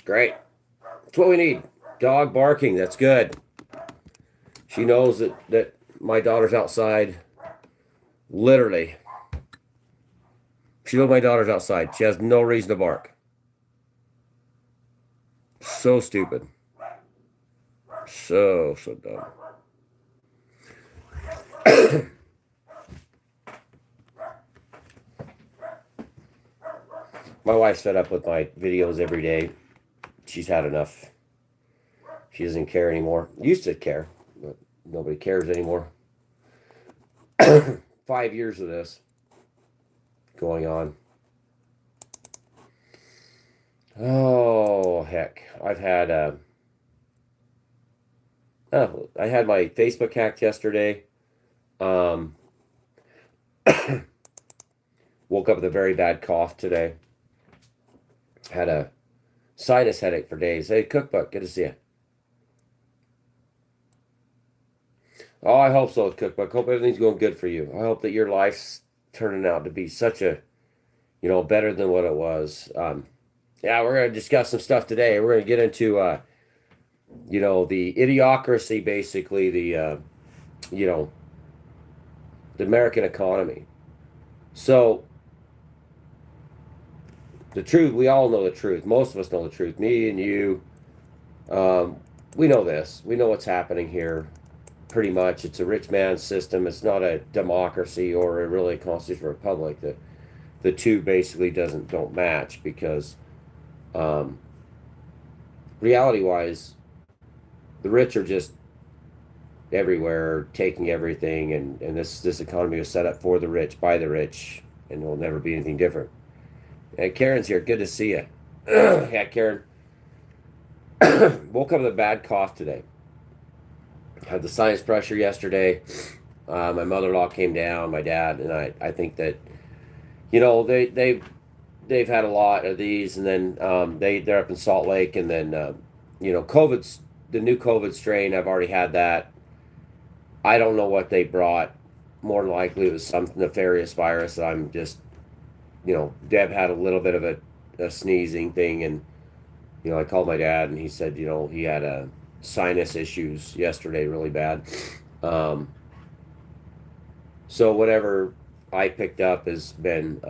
Great. That's what we need. Dog barking. That's good. She knows that my daughter's outside. Literally. She knows my daughter's outside. She has no reason to bark. So stupid. So dumb. My wife's fed up with my videos every day. She's had enough. She doesn't care anymore. Used to care, but nobody cares anymore. 5 years of this going on. Oh heck! I had my Facebook hacked yesterday. Um, Woke up with a very bad cough today. Had a sinus headache for days. Hey, Cookbook, good to see you. Oh, I hope so, Cookbook. Hope everything's going good for you. I hope that your life's turning out to be such a, better than what it was. Yeah, we're going to discuss some stuff today. We're going to get into, the idiocracy, basically, you know, the American economy. So, the truth, we all know the truth. Most of us know the truth. Me and you, um, we know this. We know what's happening here. Pretty much, it's a rich man's system. It's not a democracy or a really constitutional republic. The two basically don't match because, um, reality-wise, the rich are just everywhere, taking everything, and this economy was set up for the rich, by the rich, and it will never be anything different. Hey, Karen's here. Good to see you. Yeah, Karen. Woke up with a bad cough today. Had the sinus pressure yesterday. My mother-in-law came down. My dad and I think that they've had a lot of these, and then they're up in Salt Lake, and then COVID's the new COVID strain. I've already had that. I don't know what they brought. More than likely, it was some nefarious virus. I'm just Deb had a little bit of a sneezing thing, and I called my dad, and he said he had a sinus issues yesterday really bad. Um, so whatever I picked up has been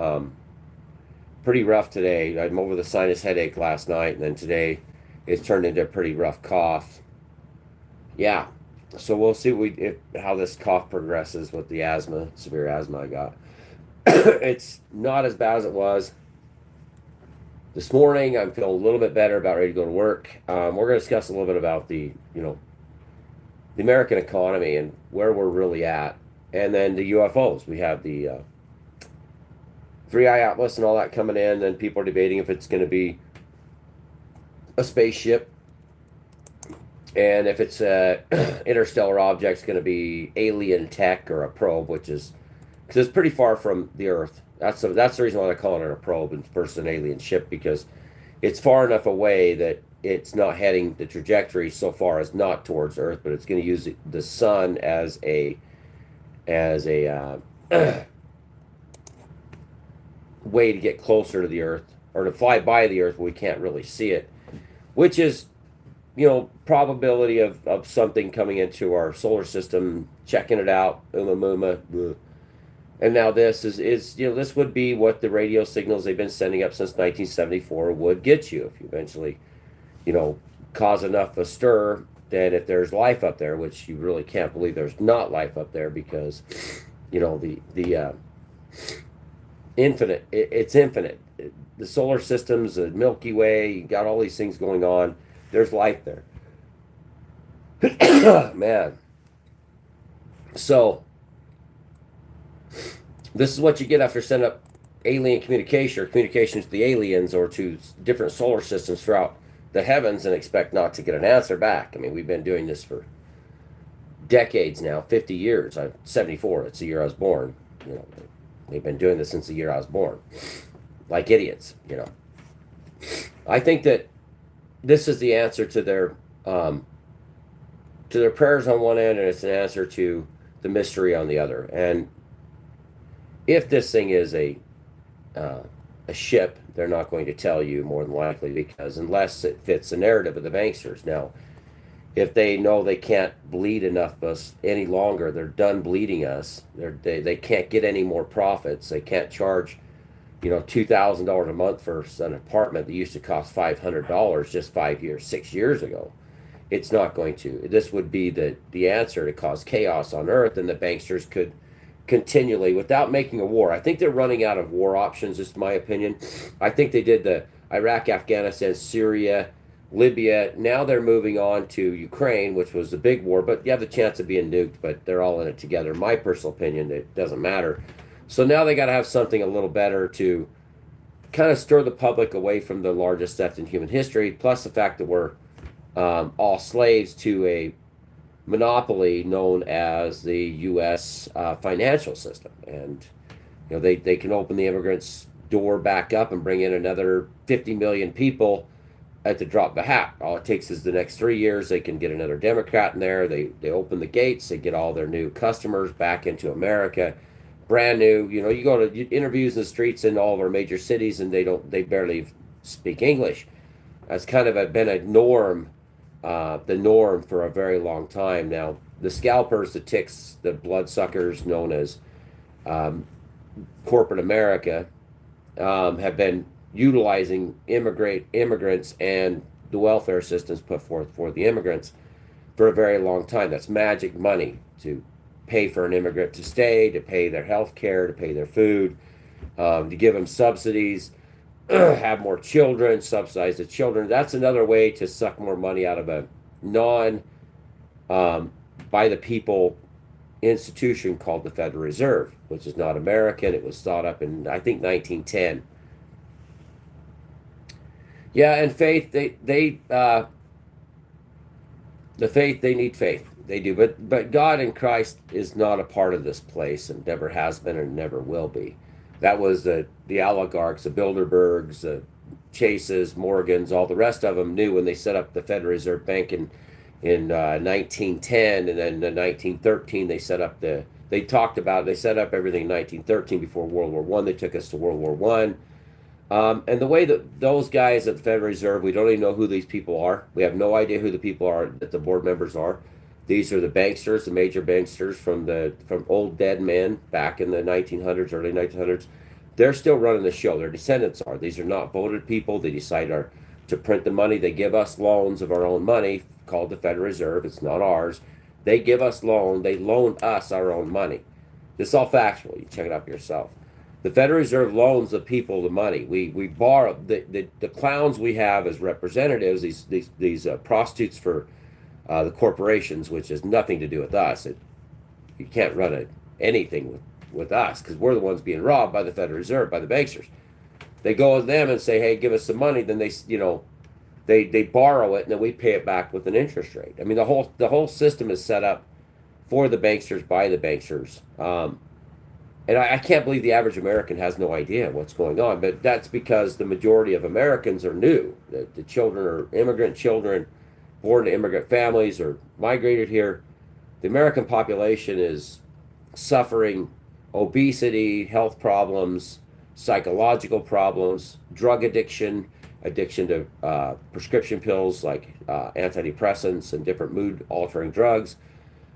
pretty rough today. I'm over the sinus headache last night, and then today it's turned into a pretty rough cough. Yeah, so we'll see how this cough progresses with the severe asthma I got. It's not as bad as it was this morning. I'm feeling a little bit better, about ready to go to work. We're going to discuss a little bit about the American economy and where we're really at, and then the UFOs. We have the three-eye ATLES and all that coming in, and people are debating if it's going to be a spaceship, and if it's a interstellar object, it's going to be alien tech or a probe, which is because it's pretty far from the Earth. That's the reason why they're calling it a probe versus an alien ship, because it's far enough away that it's not heading, the trajectory so far is not towards Earth, but it's going to use the sun as a way to get closer to the Earth, or to fly by the Earth, but we can't really see it, which is probability of something coming into our solar system, checking it out, uma. And now this is this would be what the radio signals they've been sending up since 1974 would get you if you eventually, cause enough of a stir. Then if there's life up there, which you really can't believe there's not life up there, because, the infinite, it's infinite. The solar system's the Milky Way. You got all these things going on. There's life there. Man. So this is what you get after sending up alien communication, or communications to the aliens or to different solar systems throughout the heavens, and expect not to get an answer back. I mean, we've been doing this for decades now, 50 years. I'm 74. It's the year I was born. They've been doing this since the year I was born. Like idiots, I think that this is the answer to their prayers on one end, and it's an answer to the mystery on the other. And if this thing is a ship, They're not going to tell you more than likely because unless it fits the narrative of the banksters. Now, if they know they can't bleed enough of us any longer, they're done bleeding us. They can't get any more profits. They can't charge, $2,000 a month for an apartment that used to cost $500 just 5 years, 6 years ago. It's not going to. This would be the answer to cause chaos on Earth, and the banksters could continually, without making a war. I think they're running out of war options, is my opinion. I think they did the Iraq, Afghanistan, Syria, Libya. Now they're moving on to Ukraine, which was the big war, but you have the chance of being nuked, but they're all in it together. My personal opinion, it doesn't matter. So now they got to have something a little better to kind of stir the public away from the largest theft in human history, plus the fact that we're all slaves to a monopoly known as the U.S. Financial system. And, they can open the immigrants' door back up and bring in another 50 million people at the drop of a hat. All it takes is the next 3 years. They can get another Democrat in there. They open the gates. They get all their new customers back into America, brand new. You go to interviews in the streets in all of our major cities, and they barely speak English. That's kind of been a norm, the norm for a very long time now. The scalpers, the ticks, the bloodsuckers known as corporate America have been utilizing immigrants and the welfare systems put forth for the immigrants for a very long time. That's magic money to pay for an immigrant to stay, to pay their health care, to pay their food, to give them subsidies, have more children, subsidize the children. That's another way to suck more money out of a non by the people institution called the Federal Reserve, which is not American. It was thought up in, I think, 1910. Yeah, and faith, the faith, they need faith. They do, but God in Christ is not a part of this place, and never has been, and never will be. That was the oligarchs, the Bilderbergs, the Chases, Morgans, all the rest of them knew when they set up the Federal Reserve Bank in 1910, and then in 1913 they set up they set up everything in 1913 before World War One. They took us to World War One. And the way that those guys at the Federal Reserve, we don't even know who these people are. We have no idea who the people are that the board members are. These are the banksters, the major banksters from old dead men back in the 1900s, early 1900s. They're still running the show. Their descendants are. These are not voted people. They decide to print the money. They give us loans of our own money called the Federal Reserve. It's not ours. They give us loan. They loan us our own money. This is all factual. You check it out for yourself. The Federal Reserve loans the people the money. We borrow the clowns we have as representatives. These prostitutes for the corporations, which has nothing to do with us. You can't run anything with us because we're the ones being robbed by the Federal Reserve, by the banksters. They go to them and say, "Hey, give us some money." Then they borrow it, and then we pay it back with an interest rate. I mean, the whole system is set up for the banksters by the banksters. And I can't believe the average American has no idea what's going on, but that's because the majority of Americans are new. The children are immigrant children, born to immigrant families, or migrated here. The American population is suffering obesity, health problems, psychological problems, drug addiction to prescription pills like antidepressants and different mood-altering drugs.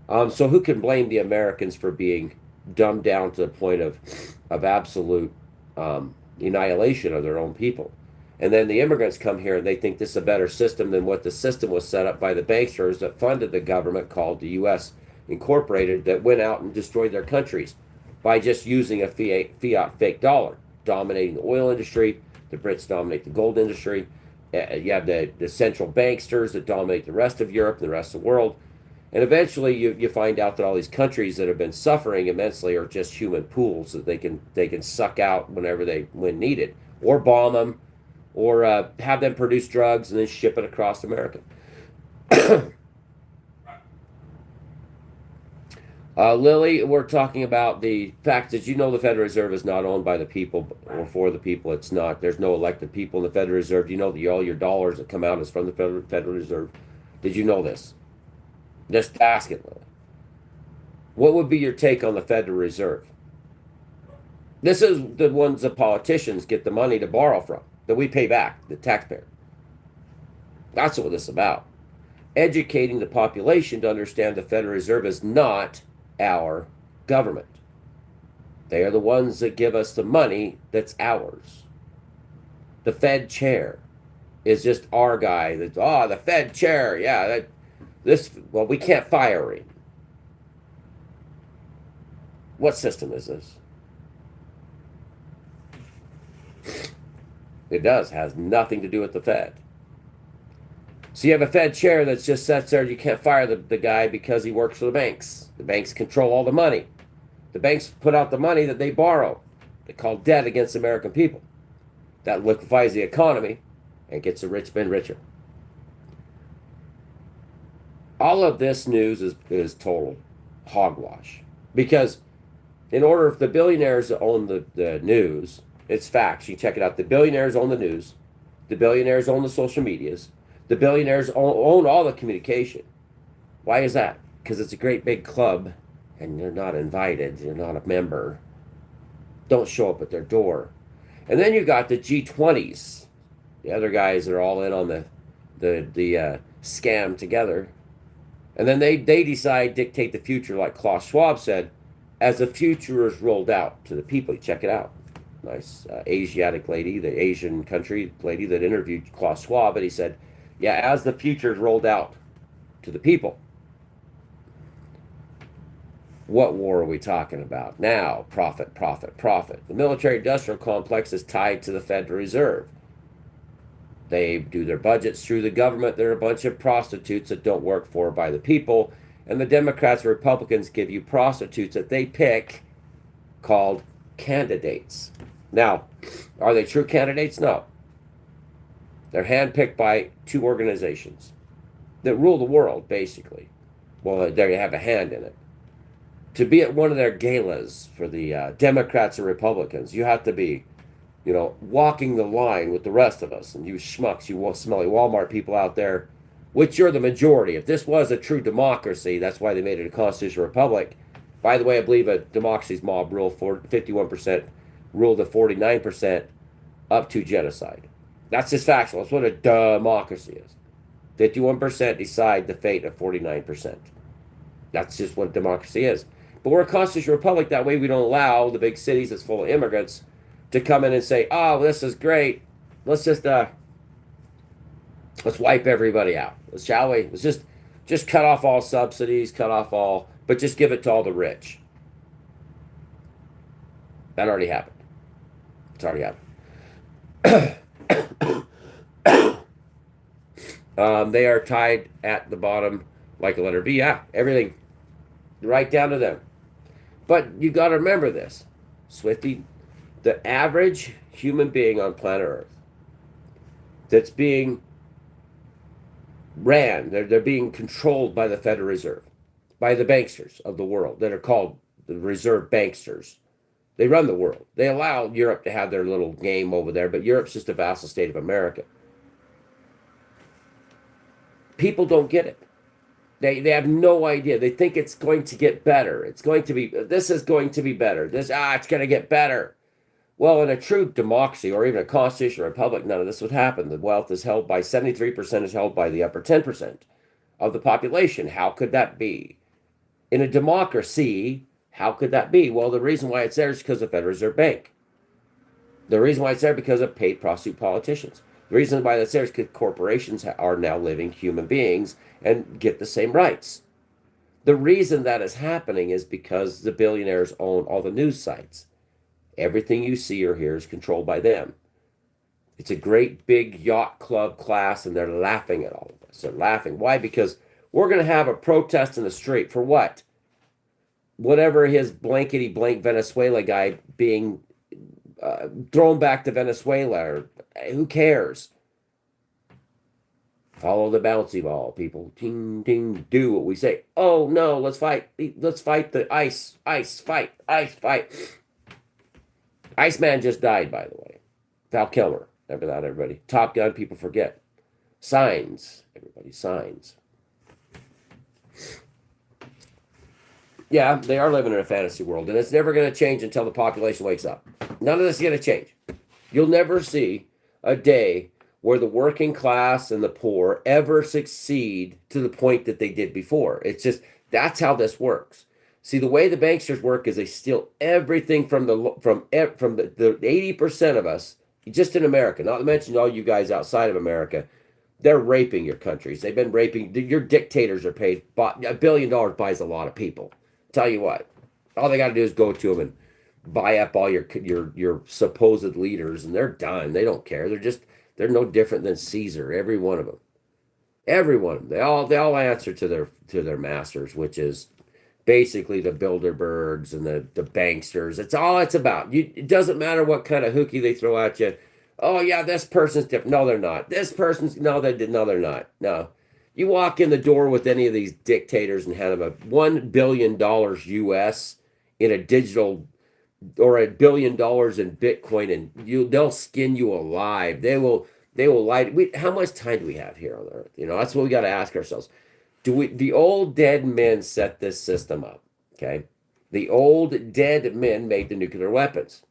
So who can blame the Americans for being dumbed down to the point of absolute annihilation of their own people? And then the immigrants come here and they think this is a better system than what the system was set up by the banksters that funded the government called the U.S. Incorporated, that went out and destroyed their countries by just using a fiat fake dollar, dominating the oil industry. The Brits dominate the gold industry. You have the central banksters that dominate the rest of Europe and the rest of the world. And eventually you find out that all these countries that have been suffering immensely are just human pools that they can suck out when needed, or bomb them, or have them produce drugs and then ship it across America. Lily, we're talking about the fact that the Federal Reserve is not owned by the people or for the people. It's not. There's no elected people in the Federal Reserve. Do you know that all your dollars that come out is from the Federal Reserve? Did you know this? Just ask it, Lily. What would be your take on the Federal Reserve? This is the ones the politicians get the money to borrow from, that we pay back, the taxpayer. That's what this is about. Educating the population to understand the Federal Reserve is not our government. They are the ones that give us the money that's ours. The Fed chair is just our guy. That the Fed chair, yeah, well, we can't fire him. What system is this? It has nothing to do with the Fed. So you have a Fed chair that just sits there. You can't fire the guy because he works for the banks. The banks control all the money. The banks put out the money that they borrow. They call debt against the American people. That liquefies the economy and gets the rich men richer. All of this news is total hogwash. Because in order for the billionaires to own the news, it's facts. You check it out. The billionaires own the news. The billionaires own the social medias. The billionaires own all the communication. Why is that? Because it's a great big club, and you're not invited. You're not a member. Don't show up at their door. And then you got the G20s, the other guys that are all in on the scam together. And then they dictate the future, like Klaus Schwab said, as the future is rolled out to the people. You check it out. Nice Asiatic lady, the Asian country lady that interviewed Klaus Schwab, and he said, yeah, as the future is rolled out to the people. What war are we talking about? Now, profit, profit, profit. The military-industrial complex is tied to the Federal Reserve. They do their budgets through the government. They're a bunch of prostitutes that don't work for or by the people. And the Democrats and Republicans give you prostitutes that they pick called candidates. Now, are they true candidates? No. They're handpicked by two organizations that rule the world, basically. Well, they have a hand in it. To be at one of their galas for the Democrats and Republicans, you have to be, walking the line with the rest of us. And you schmucks, you smelly Walmart people out there, which you're the majority. If this was a true democracy, that's why they made it a constitutional republic. By the way, I believe a democracy's mob rule for 51%, rule to 49%, up to genocide. That's just factual. That's what a democracy is. 51% decide the fate of 49%. That's just what democracy is. But we're a constitutional republic. That way we don't allow the big cities that's full of immigrants to come in and say, oh, this is great. Let's just, let's wipe everybody out. Shall we? Let's just cut off all subsidies, but just give it to all the rich. That already happened. It's already happened. They are tied at the bottom like a letter V. Yeah, everything right down to them. But you got to remember this, Swifty, the average human being on planet Earth that's being ran, they're being controlled by the Federal Reserve, by the banksters of the world that are called the Reserve banksters. They run the world. They allow Europe to have their little game over there, but Europe's just a vassal state of America. People don't get it. They have no idea. They think it's going to get better. This is going to be better. It's going to get better. Well, in a true democracy or even a constitutional republic, none of this would happen. The wealth is held by 73% is held by the upper 10% of the population. How could that be? In a democracy, how could that be? Well, the reason why it's there is because of the Federal Reserve Bank. The reason why it's there is because of paid prostitute politicians. The reason why that's there is because corporations are now living human beings and get the same rights. The reason that is happening is because the billionaires own all the news sites. Everything you see or hear is controlled by them. It's a great big yacht club class, and they're laughing at all of us. They're laughing. Why? Because we're going to have a protest in the street for what? Whatever his blankety blank Venezuela guy being thrown back to Venezuela, or who cares? Follow the bouncy ball, people. Ting, ting, do what we say. Oh, no, let's fight. Let's fight the ice. Ice, fight. Ice, fight. Iceman just died, by the way. Val Kilmer. Remember that, everybody? Top Gun, people forget. Signs. Everybody, signs. Yeah, they are living in a fantasy world, and it's never going to change until the population wakes up. None of this is going to change. You'll never see a day where the working class and the poor ever succeed to the point that they did before. It's just that's how this works. See, the way the banksters work is they steal everything from the 80% of us just in America, not to mention all you guys outside of America. They're raping your countries. They've been raping. Your dictators are paid. $1 billion buys a lot of people. Tell you what, all they got to do is go to them and buy up all your supposed leaders, and they're done. They don't care. They're no different than Caesar. Every one of them. Every one of them. They all answer to their masters, which is basically the Bilderbergs and the banksters. It's all it's about. It doesn't matter what kind of hooky they throw at you. Oh yeah, this person's different. No, they're not. This person's no, they did. No, they're not. No, you walk in the door with any of these dictators and hand them a $1 billion US in a digital or $1 billion in Bitcoin, and they'll skin you alive. They will lie. How much time do we have here on Earth? That's what we got to ask ourselves. The old dead men set this system up? Okay, the old dead men made the nuclear weapons.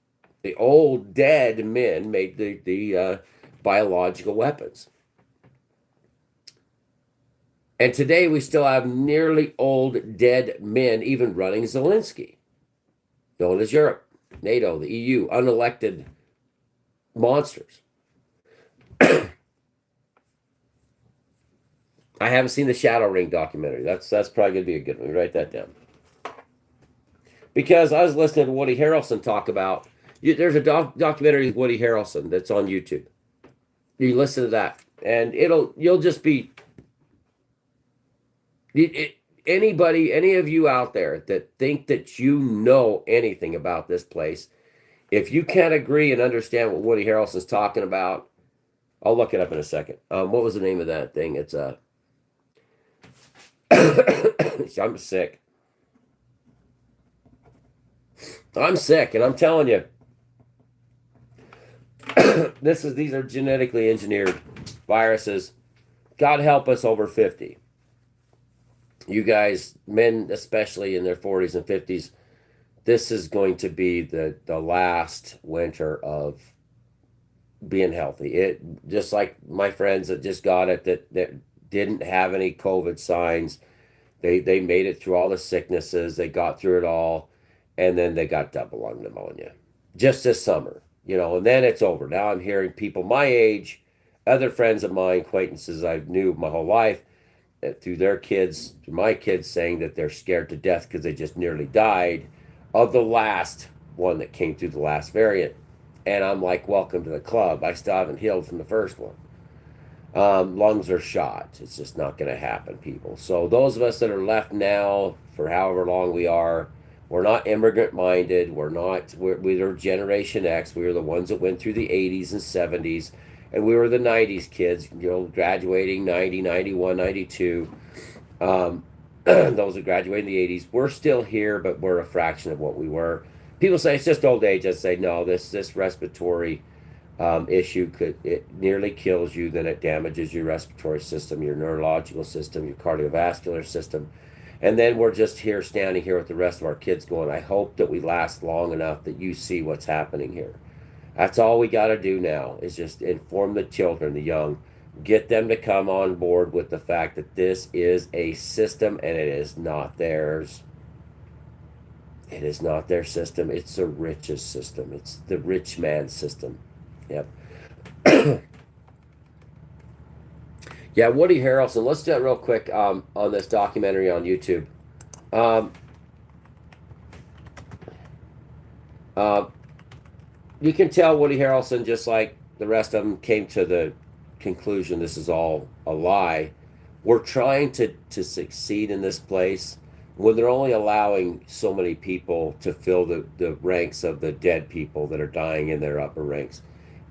The old dead men made the biological weapons. And today we still have nearly old dead men even running Zelensky, known as Europe, NATO, the EU, unelected monsters. I haven't seen the Shadow Ring documentary. That's probably going to be a good one. Write that down. Because I was listening to Woody Harrelson talk about, there's a documentary with Woody Harrelson that's on YouTube. You listen to that, and you'll just be, any of you out there that think that you know anything about this place, if you can't agree and understand what Woody Harrelson's talking about, I'll look it up in a second. What was the name of that thing? It's I'm sick. I'm sick, and I'm telling you, these are genetically engineered viruses. God help us over 50. You guys, men especially in their 40s and 50s, this is going to be the last winter of being healthy. It just like my friends that just got it that didn't have any COVID signs. They made it through all the sicknesses. They got through it all, and then they got double lung pneumonia just this summer. And then it's over. Now I'm hearing people my age, other friends of mine, acquaintances I've knew my whole life, through their kids, through my kids, saying that they're scared to death because they just nearly died of the last one that came through the last variant. And I'm like, welcome to the club. I still haven't healed from the first one. Lungs are shot. It's just not going to happen, people. So those of us that are left now, for however long we are, we're not immigrant minded. We're Generation X. We were the ones that went through the 80s and 70s. And we were the 90s kids, graduating 90, 91, 92. Those that graduated in the 80s. We're still here, but we're a fraction of what we were. People say it's just old age. I say, no, this respiratory issue it nearly kills you, then it damages your respiratory system, your neurological system, your cardiovascular system. And then we're just here, standing here with the rest of our kids going, I hope that we last long enough that you see what's happening here. That's all we got to do now is just inform the children, the young, get them to come on board with the fact that this is a system and it is not theirs. It is not their system. It's the richest system. It's the rich man's system. Yep. Yeah, Woody Harrelson. Let's do that real quick on this documentary on YouTube. You can tell Woody Harrelson, just like the rest of them, came to the conclusion this is all a lie. We're trying to succeed in this place when they're only allowing so many people to fill the ranks of the dead people that are dying in their upper ranks.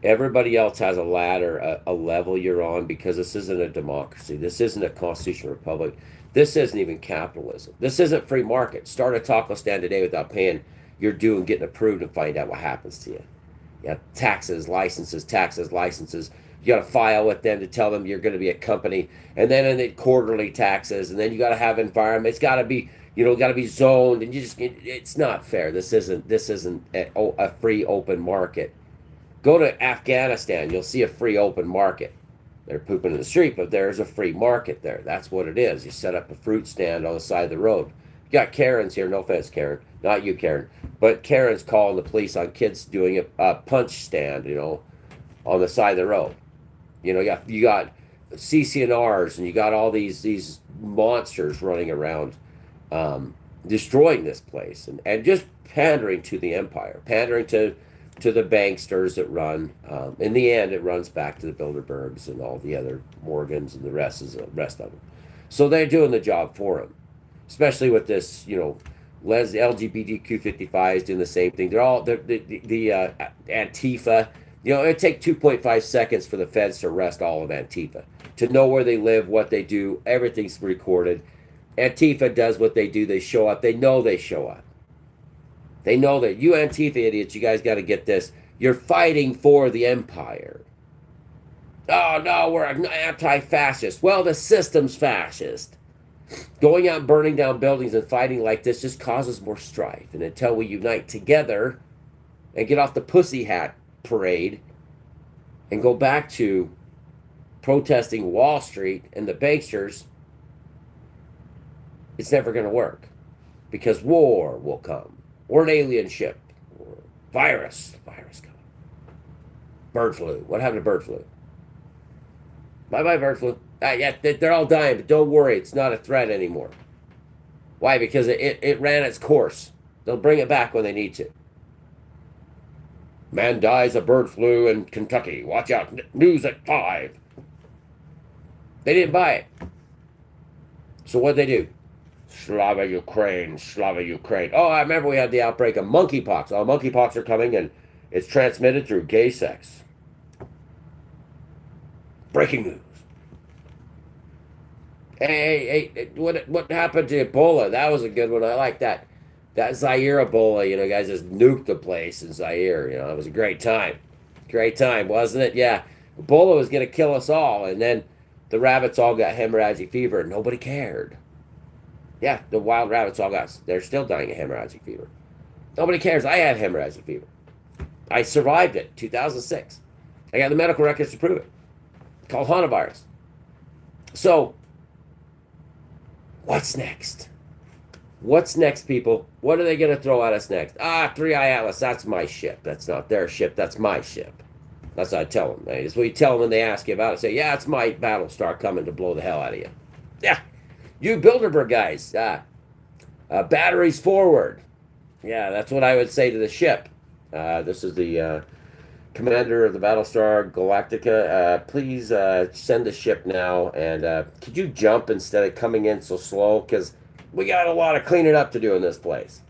Everybody else has a ladder, a level you're on, because this isn't a democracy. This isn't a constitutional republic. This isn't even capitalism. This isn't free market. Start a taco stand today without paying your due and getting approved and find out what happens to you. Yeah, taxes, licenses. You got to file with them to tell them you're going to be a company, and then in the quarterly taxes, and then you got to have environment. It's got to be got to be zoned, and it's not fair. This isn't a free open market. Go to Afghanistan, you'll see a free open market. They're pooping in the street, but there's a free market there. That's what it is. You set up a fruit stand on the side of the road. You got Karens here. No offense, Karen. Not you, Karen. But Karen's calling the police on kids doing a punch stand, on the side of the road. You got CCNRs, and you got all these monsters running around, destroying this place, and just pandering to the empire, pandering to the banksters that run. In the end, it runs back to the Bilderbergs and all the other Morgans and the rest of them. So they're doing the job for them, especially with this, LGBTQ 55 is doing the same thing. They're all the Antifa. It'd take 2.5 seconds for the feds to arrest all of Antifa, to know where they live, what they do. Everything's recorded. Antifa does what they do. They show up. They know they show up. They know that you Antifa idiots, you guys got to get this. You're fighting for the empire. Oh, no, we're anti-fascist. Well, the system's fascist. Going out and burning down buildings and fighting like this just causes more strife. And until we unite together and get off the pussy hat parade and go back to protesting Wall Street and the banksters, it's never going to work. Because war will come. Or an alien ship. Or virus coming. Bird flu. What happened to bird flu? Bye-bye, bird flu. Yeah, they're all dying, but don't worry. It's not a threat anymore. Why? Because it ran its course. They'll bring it back when they need to. Man dies of bird flu in Kentucky. Watch out. News at 5. They didn't buy it. So what'd they do? Slava Ukraine, Slava Ukraine. Oh, I remember we had the outbreak of monkeypox. Oh, monkeypox are coming, and it's transmitted through gay sex. Breaking news. Hey, what happened to Ebola? That was a good one. I like that. That Zaire Ebola, guys just nuked the place in Zaire. It was a great time. Great time, wasn't it? Yeah. Ebola was going to kill us all, and then the rabbits all got hemorrhagic fever, and nobody cared. Yeah, the wild rabbits they're still dying of hemorrhagic fever. Nobody cares. I had hemorrhagic fever. I survived it, 2006. I got the medical records to prove it. Called hantavirus. So, what's next? What's next, people? What are they going to throw at us next? 3i ATLES, that's my ship. That's not their ship, that's my ship. That's what I tell them. That's what you tell them when they ask you about it. Say, yeah, it's my Battlestar coming to blow the hell out of you. Yeah. You Bilderberg guys, batteries forward. Yeah, that's what I would say to the ship. This is the commander of the Battlestar Galactica. Please send the ship now. And could you jump instead of coming in so slow? Because we got a lot of cleaning up to do in this place.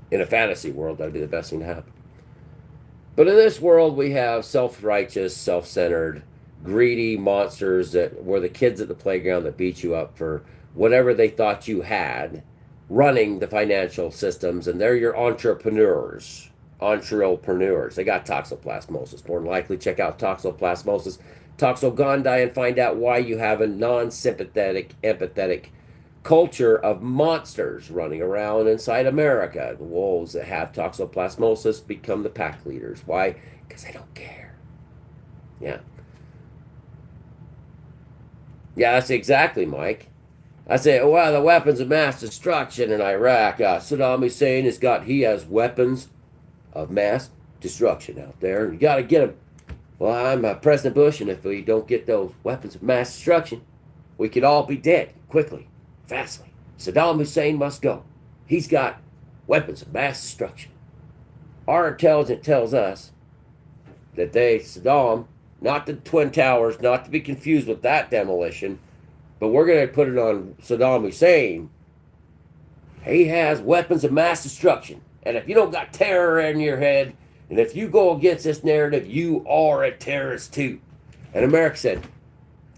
In a fantasy world, that'd be the best thing to happen. But in this world, we have self-righteous, self-centered, greedy monsters that were the kids at the playground that beat you up for whatever they thought you had, running the financial systems, and they're your entrepreneurs. They got toxoplasmosis. More than likely, check out toxoplasmosis, toxogandhi, and find out why you have a non-sympathetic, empathetic culture of monsters running around inside America. The wolves that have toxoplasmosis become the pack leaders. Why? Because they don't care. Yeah. Yeah, that's exactly, Mike. I say, well, the weapons of mass destruction in Iraq. Saddam Hussein he has weapons of mass destruction out there. You got to get them. Well, I'm President Bush, and if we don't get those weapons of mass destruction, we could all be dead quickly, fastly. Saddam Hussein must go. He's got weapons of mass destruction. Our intelligence tells us that Saddam, not the Twin Towers, not to be confused with that demolition, but we're going to put it on Saddam Hussein. He has weapons of mass destruction. And if you don't got terror in your head, and if you go against this narrative, you are a terrorist too. And America said,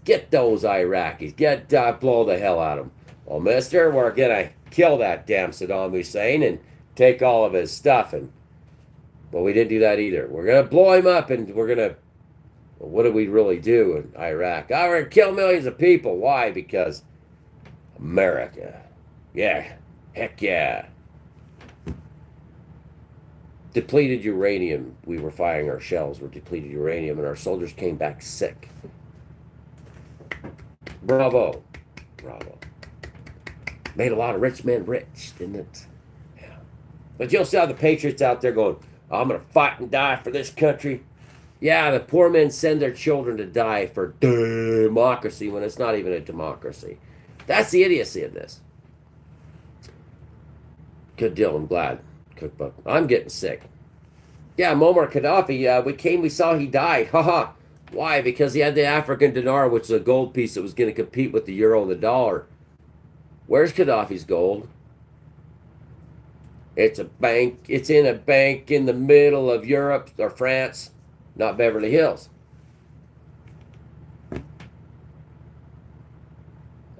get those Iraqis. Blow the hell out of them. Well, mister, we're going to kill that damn Saddam Hussein and take all of his stuff. But we didn't do that either. We're going to blow him up, and we're going to... Well, what did we really do in Iraq? We're going to kill millions of people. Why? Because America. Yeah. Heck yeah. Depleted uranium. We were firing our shells with depleted uranium, and our soldiers came back sick. Bravo. Bravo. Made a lot of rich men rich, didn't it? Yeah. But you'll see how the patriots out there going, I'm going to fight and die for this country. Yeah, the poor men send their children to die for democracy when it's not even a democracy. That's the idiocy of this. Good deal. I'm glad. Cookbook. I'm getting sick. Yeah, Muammar Gaddafi. We saw he died. Haha. Why? Because he had the African dinar, which is a gold piece that was going to compete with the euro and the dollar. Where's Gaddafi's gold? It's a bank. It's in a bank in the middle of Europe or France, not Beverly Hills.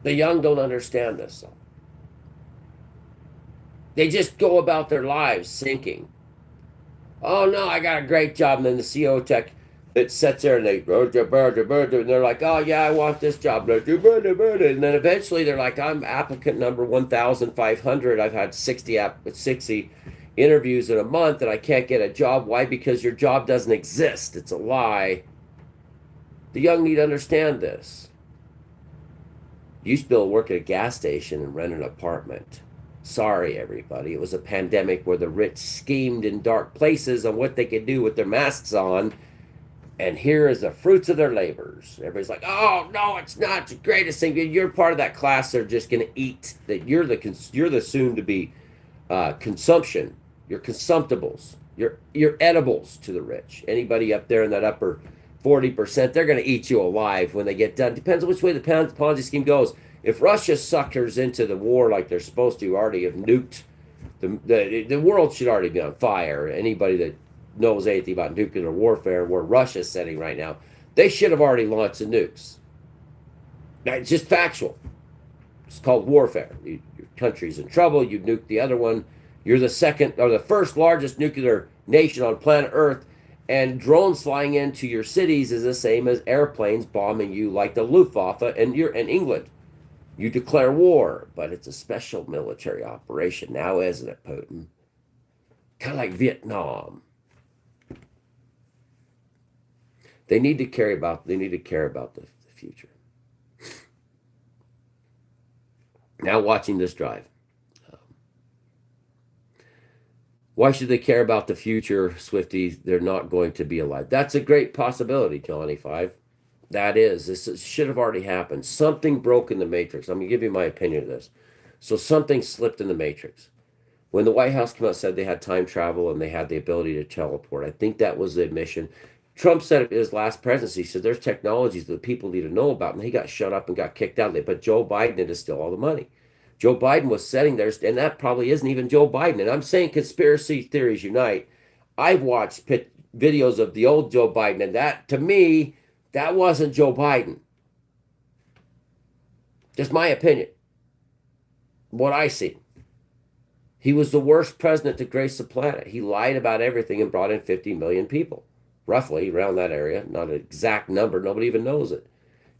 The young don't understand this. So. They just go about their lives sinking. Oh no, I got a great job. And then the CEO tech that sits there and they're like, oh yeah, I want this job. And then eventually they're like, I'm applicant number 1,500. I've had 60 interviews in a month and I can't get a job. Why? Because your job doesn't exist. It's a lie. The young need to understand this. You used to be able to work at a gas station and rent an apartment. Sorry, everybody. It was a pandemic where the rich schemed in dark places on what they could do with their masks on. And here is the fruits of their labors. Everybody's like, oh, no, it's not. It's the greatest thing. You're part of that class that are just going to eat. That you're the soon-to-be consumption. You're consumptibles. You're edibles to the rich. Anybody up there in that upper 40%, they're going to eat you alive when they get done. Depends on which way the Ponzi scheme goes. If Russia suckers into the war like they're supposed to, already have nuked, the world should already be on fire. Anybody that knows anything about nuclear warfare, where Russia's sitting right now, they should have already launched the nukes. Now, it's just factual. It's called warfare. Your country's in trouble. You nuke the other one. You're the second or the first largest nuclear nation on planet Earth, and drones flying into your cities is the same as airplanes bombing you, like the Luftwaffe and you're in England. You declare war, but it's a special military operation now, isn't it, Putin? Kind of like Vietnam. They need to care about the future. Now watching this drive. Why should they care about the future, Swifties? They're not going to be alive. That's a great possibility, Johnny Five. That is. This should have already happened. Something broke in the matrix. I'm going to give you my opinion of this. So something slipped in the matrix. When the White House came out and said they had time travel and they had the ability to teleport, I think that was the admission. Trump said it in his last presidency. He said there's technologies that people need to know about, and he got shut up and got kicked out. But Joe Biden had to steal all the money. Joe Biden was sitting there, and that probably isn't even Joe Biden. And I'm saying conspiracy theories unite. I've watched videos of the old Joe Biden, and that, to me, that wasn't Joe Biden. Just my opinion. What I see. He was the worst president to grace the planet. He lied about everything and brought in 50 million people, roughly around that area. Not an exact number. Nobody even knows it.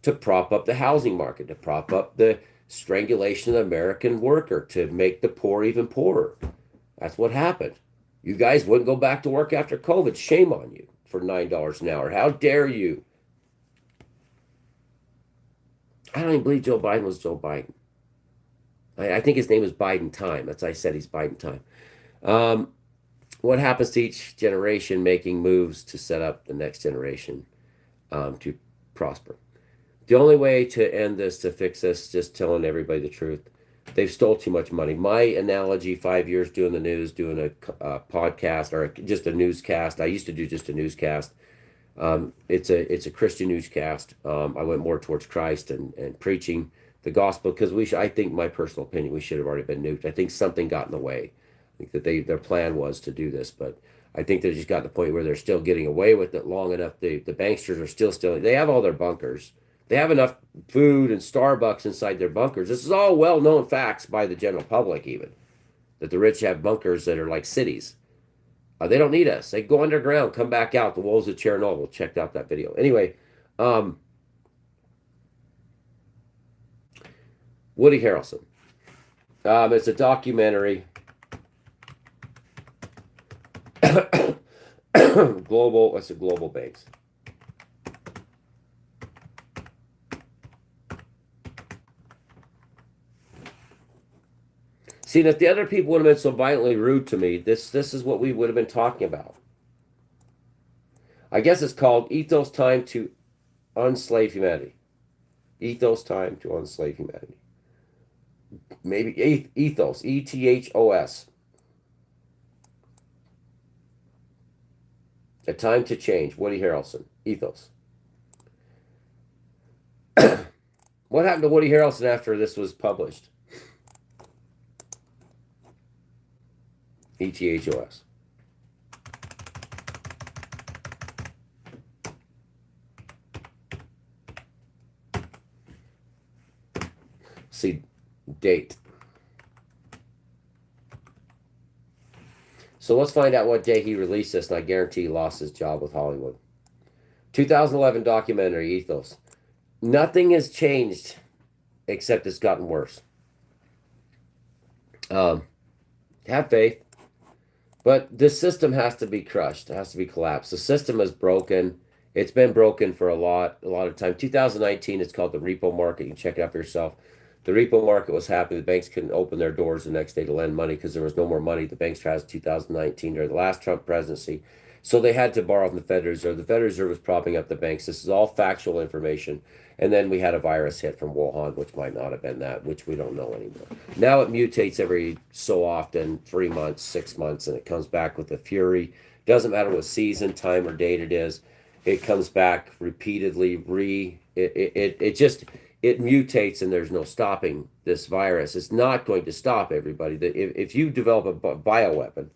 To prop up the housing market, to prop up the strangulation of the American worker, to make the poor even poorer. That's what happened. You guys wouldn't go back to work after COVID. Shame on you for $9 an hour. How dare you? I don't even believe Joe Biden was Joe Biden. I think his name is Biden Time. That's why I said he's Biden Time. What happens to each generation making moves to set up the next generation to prosper? The only way to end this, to fix this, just telling everybody the truth. They've stole too much money. My analogy, 5 years doing the news, doing a podcast or just a newscast. I used to do just a newscast. It's a Christian newscast. I went more towards Christ and preaching the gospel because I think, my personal opinion, we should have already been nuked. I think something got in the way. I think that their plan was to do this, but I think they just got to the point where they're still getting away with it long enough. The banksters are still stealing. They have all their bunkers. They have enough food and Starbucks inside their bunkers. This is all well-known facts by the general public, even, that the rich have bunkers that are like cities. They don't need us. They go underground, come back out. The wolves of Chernobyl. Checked out that video. Anyway, Woody Harrelson. It's a documentary. Global. It's a global base. See, and if the other people would have been so violently rude to me, this is what we would have been talking about. I guess it's called Ethos Time to Unslave Humanity. Ethos Time to Unslave Humanity. Maybe Ethos. ETHOS. A Time to Change. Woody Harrelson. Ethos. What happened to Woody Harrelson after this was published? ETHOS. See, date. So let's find out what day he released this, and I guarantee he lost his job with Hollywood. 2011 documentary, Ethos. Nothing has changed except it's gotten worse. Have faith. But the system has to be crushed. It has to be collapsed. The system is broken. It's been broken for a lot of time. 2019, it's called the repo market. You can check it out for yourself. The repo market was happening. The banks couldn't open their doors the next day to lend money because there was no more money. The banks tried in 2019 during the last Trump presidency. So they had to borrow from the Federal Reserve. The Federal Reserve was propping up the banks. This is all factual information. And then we had a virus hit from Wuhan, which might not have been that, which we don't know anymore. Now it mutates every so often, 3 months, 6 months, and it comes back with a fury. Doesn't matter what season, time, or date it is. It comes back repeatedly. It mutates, and there's no stopping this virus. It's not going to stop everybody. If you develop a bioweapon,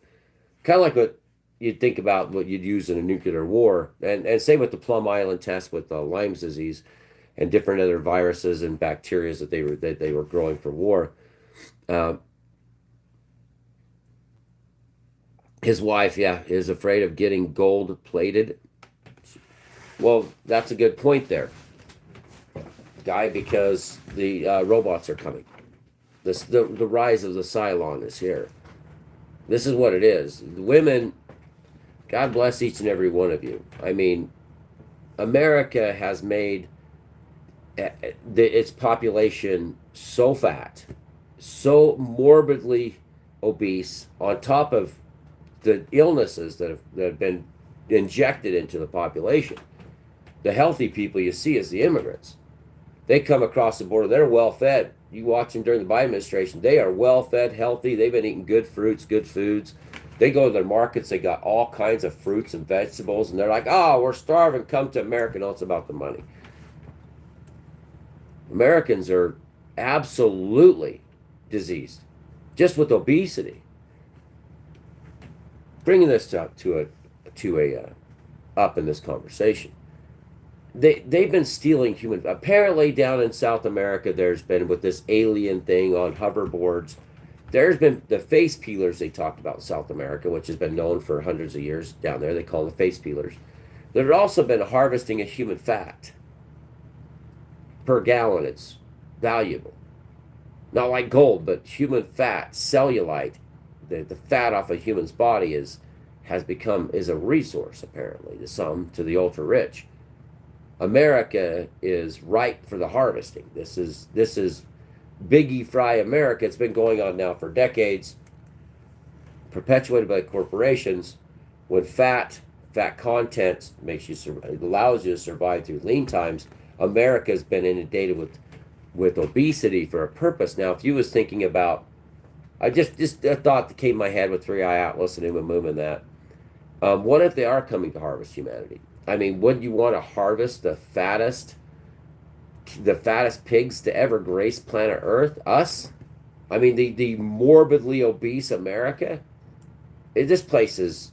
kind of like what you'd think about what you'd use in a nuclear war, and same with the Plum Island test with Lyme's disease and different other viruses and bacteria that they were growing for war. His wife, is afraid of getting gold plated. Well, that's a good point there, guy, because the robots are coming. The rise of the Cylon is here. This is what it is. Women, God bless each and every one of you. I mean, America has made its population so fat, so morbidly obese, on top of the illnesses that have been injected into the population. The healthy people you see is the immigrants. They come across the border. They're well fed. You watch them during the Biden administration. They are well fed, healthy. They've been eating good fruits, good foods. They go to their markets. They got all kinds of fruits and vegetables. And they're like, oh, we're starving. Come to America. No, it's about the money. Americans are absolutely diseased, just with obesity. Bringing this to a up in this conversation. They've been stealing human. Apparently, down in South America, there's been with this alien thing on hoverboards. There's been the face peelers they talked about in South America, which has been known for hundreds of years down there. They call them face peelers. There's also been harvesting of human fat. Per gallon, it's valuable. Not like gold, but human fat, cellulite, the fat off a human's body is a resource apparently to some, to the ultra rich. America is ripe for the harvesting. This is Biggie Fry America. It's been going on now for decades, perpetuated by corporations. When fat content allows you to survive through lean times, America's been inundated with obesity for a purpose. Now, if you was thinking about, just a thought that came to my head with 3i ATLES and Uma Moom and that. What if they are coming to harvest humanity? I mean, would you want to harvest the fattest pigs to ever grace planet Earth? Us? I mean, the morbidly obese America. This place was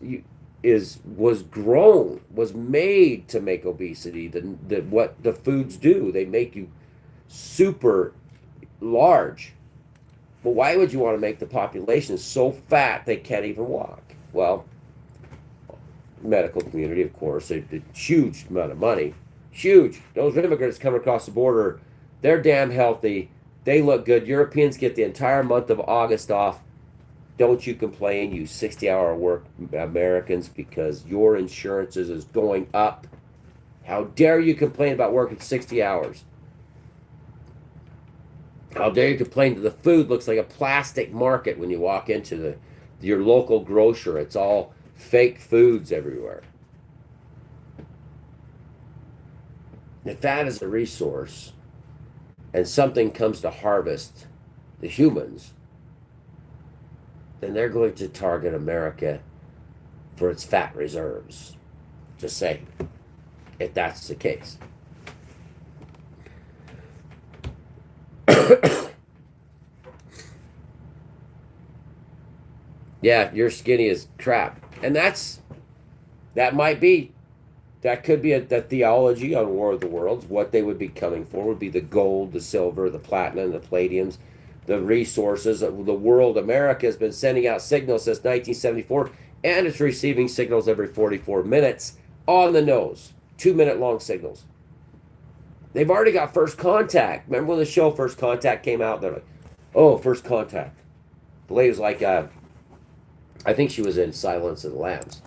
made to make obesity. What the foods do, they make you super large. But why would you want to make the population so fat they can't even walk? Well, medical community, of course, a huge amount of money. Huge. Those immigrants coming across the border, they're damn healthy. They look good. Europeans get the entire month of August off. Don't you complain, you 60-hour work Americans, because your insurance is going up. How dare you complain about working 60 hours? How dare you complain that the food looks like a plastic market when you walk into your local grocer? It's all fake foods everywhere. If that is a resource and something comes to harvest the humans, then they're going to target America for its fat reserves. Just saying, if that's the case. Yeah, you're skinny as crap. And that might be, that could be the theology on War of the Worlds. What they would be coming for would be the gold, the silver, the platinum, the palladiums, the resources of the world. America has been sending out signals since 1974, and it's receiving signals every 44 minutes on the nose. 2-minute long signals. They've already got First Contact. Remember when the show First Contact came out? They're like, oh, First Contact. The lady was like, I think she was in Silence of the Lambs.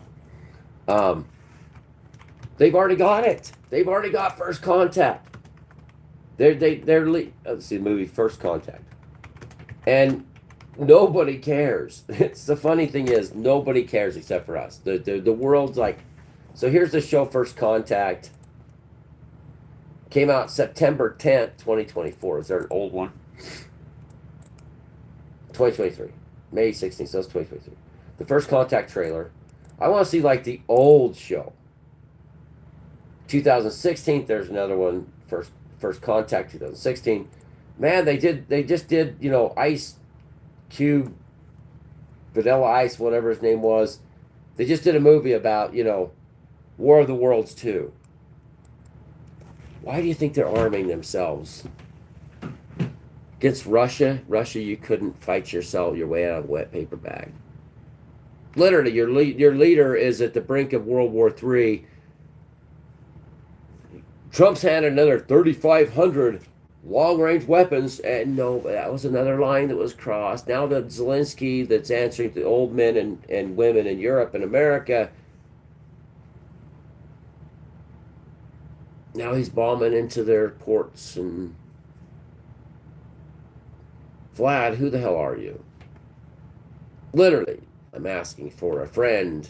They've already got it. They've already got First Contact. Let's see the movie First Contact. And nobody cares. It's the funny thing is, nobody cares except for us. The world's like, so here's the show First Contact. Came out September 10th, 2024. Is there an old one? 2023. May 16th, so that's 2023. The First Contact trailer. I want to see like the old show. 2016, there's another one, First Contact 2016. Man, they just did, Ice Cube, Vanilla Ice, whatever his name was. They just did a movie about, War of the Worlds 2. Why do you think they're arming themselves? Against Russia? Russia, you couldn't fight your way out of a wet paper bag. Literally, your leader is at the brink of World War III. Trump's handed another 3,500 long-range weapons, and no, that was another line that was crossed. Now the Zelensky that's answering to old men and women in Europe and America, now he's bombing into their ports. And Vlad, who the hell are you? Literally, I'm asking for a friend.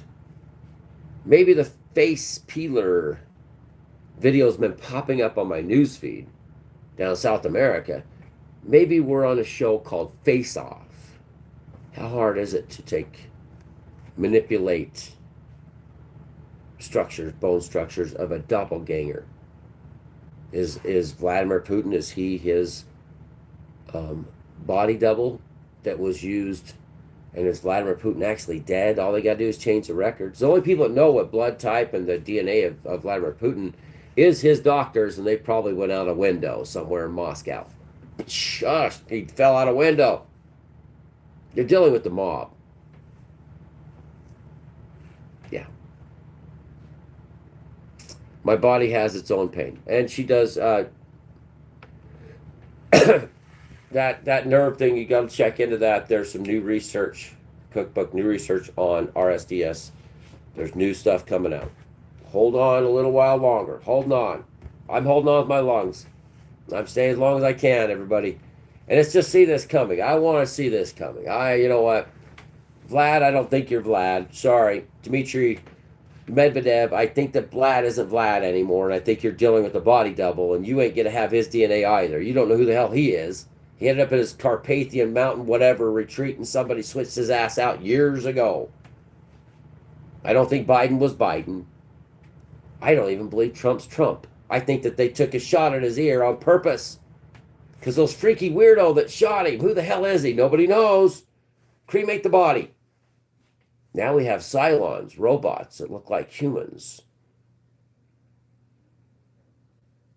Maybe the face peeler video's been popping up on my newsfeed down in South America. Maybe we're on a show called Face Off. How hard is it to manipulate bone structures of a doppelganger? Is Vladimir Putin, is he his body double that was used? And is Vladimir Putin actually dead? All they got to do is change the records. The only people that know what blood type and the DNA of Vladimir Putin is his doctors, and they probably went out a window somewhere in Moscow. Shush, he fell out a window. You're dealing with the mob. Yeah. My body has its own pain. And she does that nerve thing, you got to check into that. There's some new research, cookbook, new research on RSDS. There's new stuff coming out. Hold on a little while longer. Holding on. I'm holding on with my lungs. I'm staying as long as I can, everybody. And it's just see this coming. I want to see this coming. You know what? Vlad, I don't think you're Vlad. Sorry. Dmitry Medvedev, I think that Vlad isn't Vlad anymore, and I think you're dealing with a body double, and you ain't going to have his DNA either. You don't know who the hell he is. He ended up in his Carpathian Mountain, whatever, retreat, and somebody switched his ass out years ago. I don't think Biden was Biden. I don't even believe Trump's Trump. I think that they took a shot at his ear on purpose. Because those freaky weirdo that shot him, who the hell is he? Nobody knows. Cremate the body. Now we have Cylons, robots that look like humans.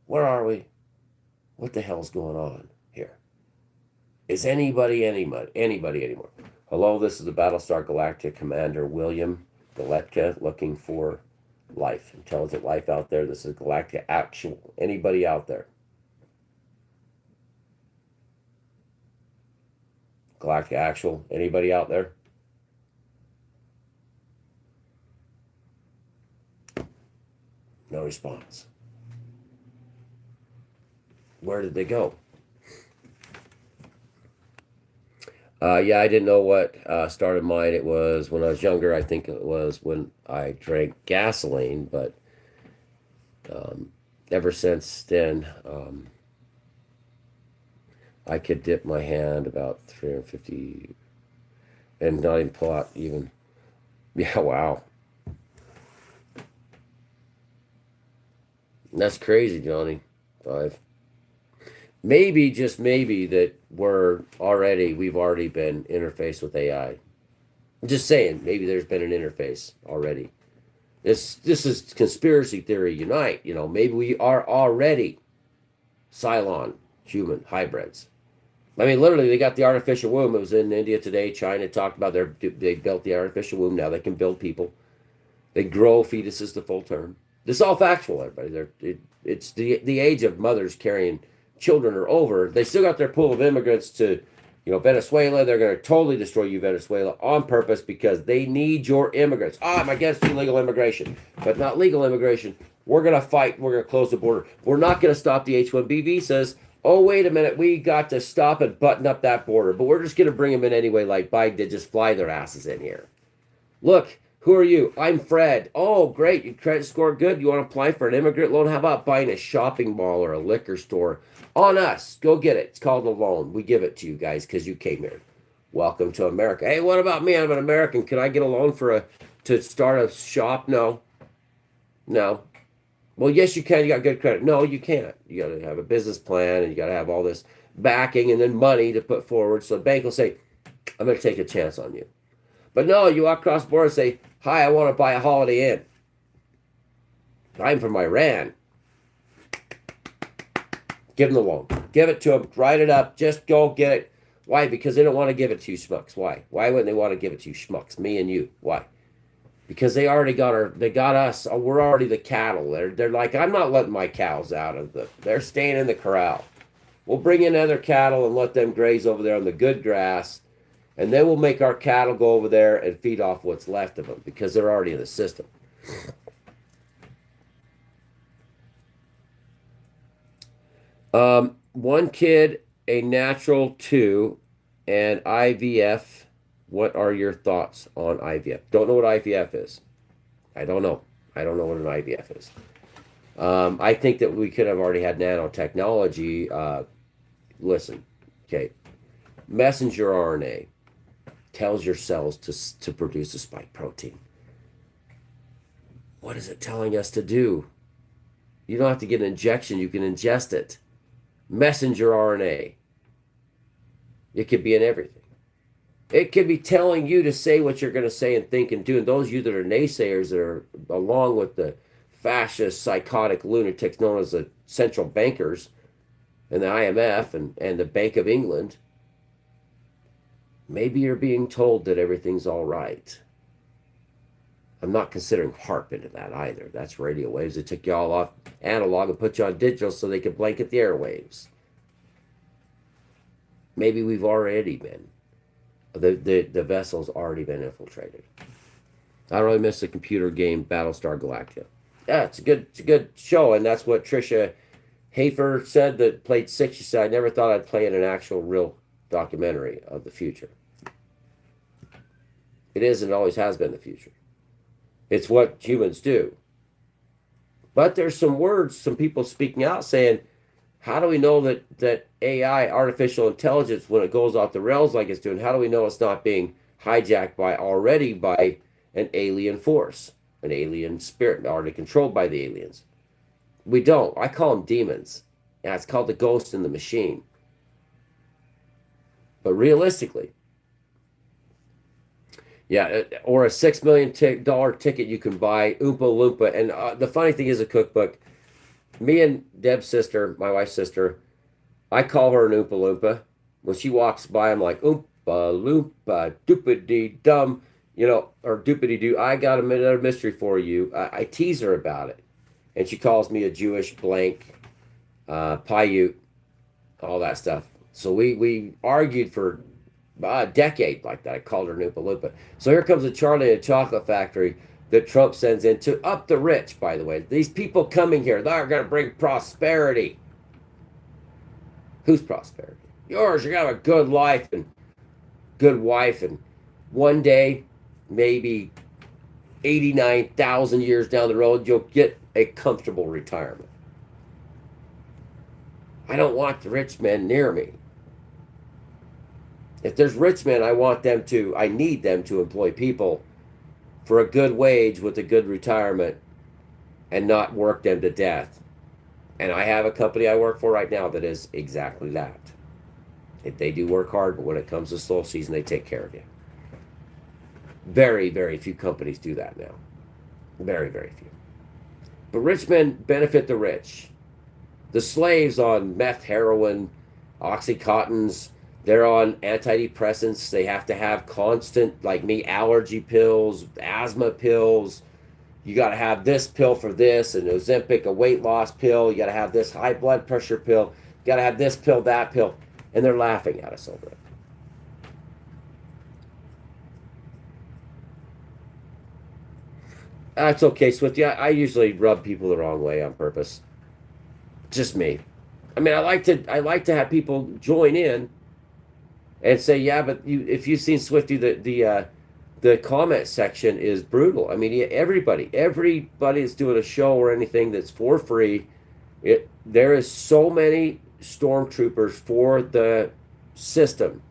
Where are we? What the hell's going on here? Is anybody anymore? Hello, this is the Battlestar Galactica Commander William Galetka looking for life, intelligent life out there. This is Galactica Actual. Anybody out there? Galactic Actual. Anybody out there? No response. Where did they go? Yeah, I didn't know what started mine. It was when I was younger. I think it was when I drank gasoline, but ever since then, I could dip my hand about 350 and not even pull out even. Yeah, wow. That's crazy, Johnny. Five. Maybe, just maybe, that we've already been interfaced with AI. Just saying, maybe there's been an interface already. This is conspiracy theory unite. Maybe we are already Cylon human hybrids. I mean, literally, they got the artificial womb. It was in India today. China talked about they built the artificial womb. Now they can build people. They grow fetuses to full term. This is all factual, everybody. It's the age of mothers carrying children are over. They still got their pool of immigrants to, Venezuela. They're going to totally destroy you, Venezuela, on purpose because they need your immigrants. I'm against illegal immigration, but not legal immigration. We're going to fight. We're going to close the border. We're not going to stop the H-1B visas. Oh, wait a minute. We got to stop and button up that border, but we're just going to bring them in anyway, like Biden did. Just fly their asses in here. Look, who are you? I'm Fred. Oh, great. Your credit score good. You want to apply for an immigrant loan? How about buying a shopping mall or a liquor store? On us. Go get it. It's called a loan. We give it to you guys because you came here. Welcome to America. Hey, what about me? I'm an American. Can I get a loan to start a shop? No. No. Well, yes, you can. You got good credit. No, you can't. You got to have a business plan and you got to have all this backing and then money to put forward. So the bank will say, I'm going to take a chance on you. But no, you walk across the border and say, hi, I want to buy a Holiday Inn. I'm from Iran. Give them the loan. Give it to them. Write it up. Just go get it. Why? Because they don't want to give it to you schmucks. Why? Why wouldn't they want to give it to you schmucks? Me and you. Why? Because they already got us. We're already the cattle. They're like, I'm not letting my cows out of they're staying in the corral. We'll bring in other cattle and let them graze over there on the good grass. And then we'll make our cattle go over there and feed off what's left of them because they're already in the system. One kid, a natural, two, and IVF. What are your thoughts on IVF? Don't know what IVF is. I don't know. I don't know what an IVF is. I think that we could have already had nanotechnology. Listen, okay. Messenger RNA tells your cells to produce a spike protein. What is it telling us to do? You don't have to get an injection. You can ingest it. Messenger RNA. It could be in everything. It could be telling you to say what you're going to say and think and do. And those of you that are naysayers that are along with the fascist, psychotic lunatics known as the central bankers and the IMF and the Bank of England, maybe you're being told that everything's all right. I'm not considering HARP into that either. That's radio waves. They took you all off analog and put you on digital so they could blanket the airwaves. Maybe we've already been. The vessel's already been infiltrated. I really miss the computer game Battlestar Galactica. Yeah, it's a good show, and that's what Trisha Hafer said that played six. She said, I never thought I'd play in an actual real documentary of the future. It is and always has been the future. It's what humans do. But there's some words, some people speaking out saying, how do we know that AI, artificial intelligence, when it goes off the rails like it's doing, how do we know it's not being hijacked by an alien force, an alien spirit, already controlled by the aliens? We don't. I call them demons. Yeah, it's called the ghost in the machine. But realistically, yeah, or a $6 million ticket you can buy, Oompa Loompa. And the funny thing is, a cookbook, me and Deb's sister, my wife's sister, I call her an Oompa Loompa. When she walks by, I'm like, Oompa Loompa, doopity dum, or doopity doo. I got another mystery for you. I tease her about it. And she calls me a Jewish blank, Paiute, all that stuff. So we argued for a decade like that. I called her Noopa Loopa. So here comes a Charlie and a Chocolate Factory that Trump sends in to up the rich, by the way. These people coming here, they're going to bring prosperity. Whose prosperity? Yours. You're going to have a good life and good wife. And one day, maybe 89,000 years down the road, you'll get a comfortable retirement. I don't want the rich men near me. If there's rich men, I need them to employ people for a good wage with a good retirement and not work them to death. And I have a company I work for right now that is exactly that. They do work hard, but when it comes to slow season, they take care of you. Very, very few companies do that now. Very, very few. But rich men benefit the rich. The slaves on meth, heroin, Oxycontins, they're on antidepressants. They have to have constant, like me, allergy pills, asthma pills. You got to have this pill for this, and Ozempic, a weight loss pill. You got to have this high blood pressure pill. You got to have this pill, that pill. And they're laughing at us over it. That's okay, Swifty. I usually rub people the wrong way on purpose. Just me. I mean, I like to have people join in and say, yeah, but if you've seen Swifty, the comment section is brutal. I mean, everybody that's doing a show or anything that's for free, there is so many stormtroopers for the system,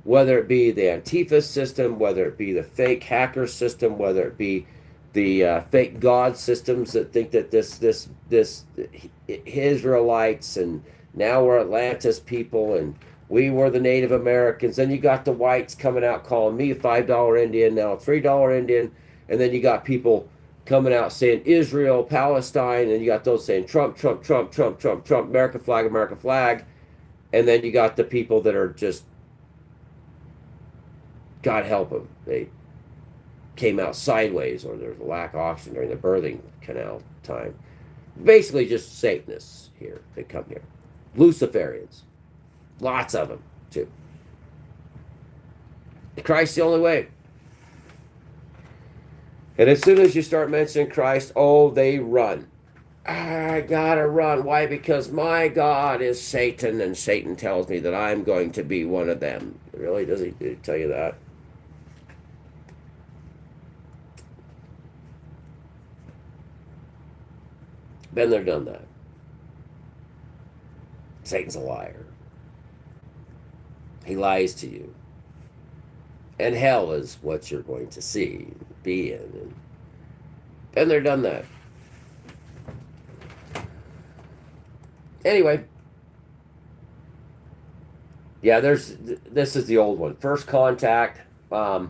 whether it be the Antifa system, whether it be the fake hacker system, whether it be the fake god systems that think that this Israelites, and now we're Atlantis people, and we were the Native Americans. Then you got the whites coming out calling me a $5 Indian, now a $3 Indian, and then you got people coming out saying Israel, Palestine, and you got those saying Trump, Trump, Trump, Trump, Trump, Trump, America flag, America flag, and then you got the people that are just, God help them, they came out sideways, or there's a lack of oxygen during the birthing canal time. Basically just Satanists here that come here. Luciferians. Lots of them, too. Christ's the only way. And as soon as you start mentioning Christ, oh, they run. I gotta run. Why? Because my God is Satan, and Satan tells me that I'm going to be one of them. Really? Does he tell you that? Been there, done that. Satan's a liar. He lies to you. And hell is what you're going to see, be in. And been there, done that. Anyway. Yeah, this is the old one. First Contact. I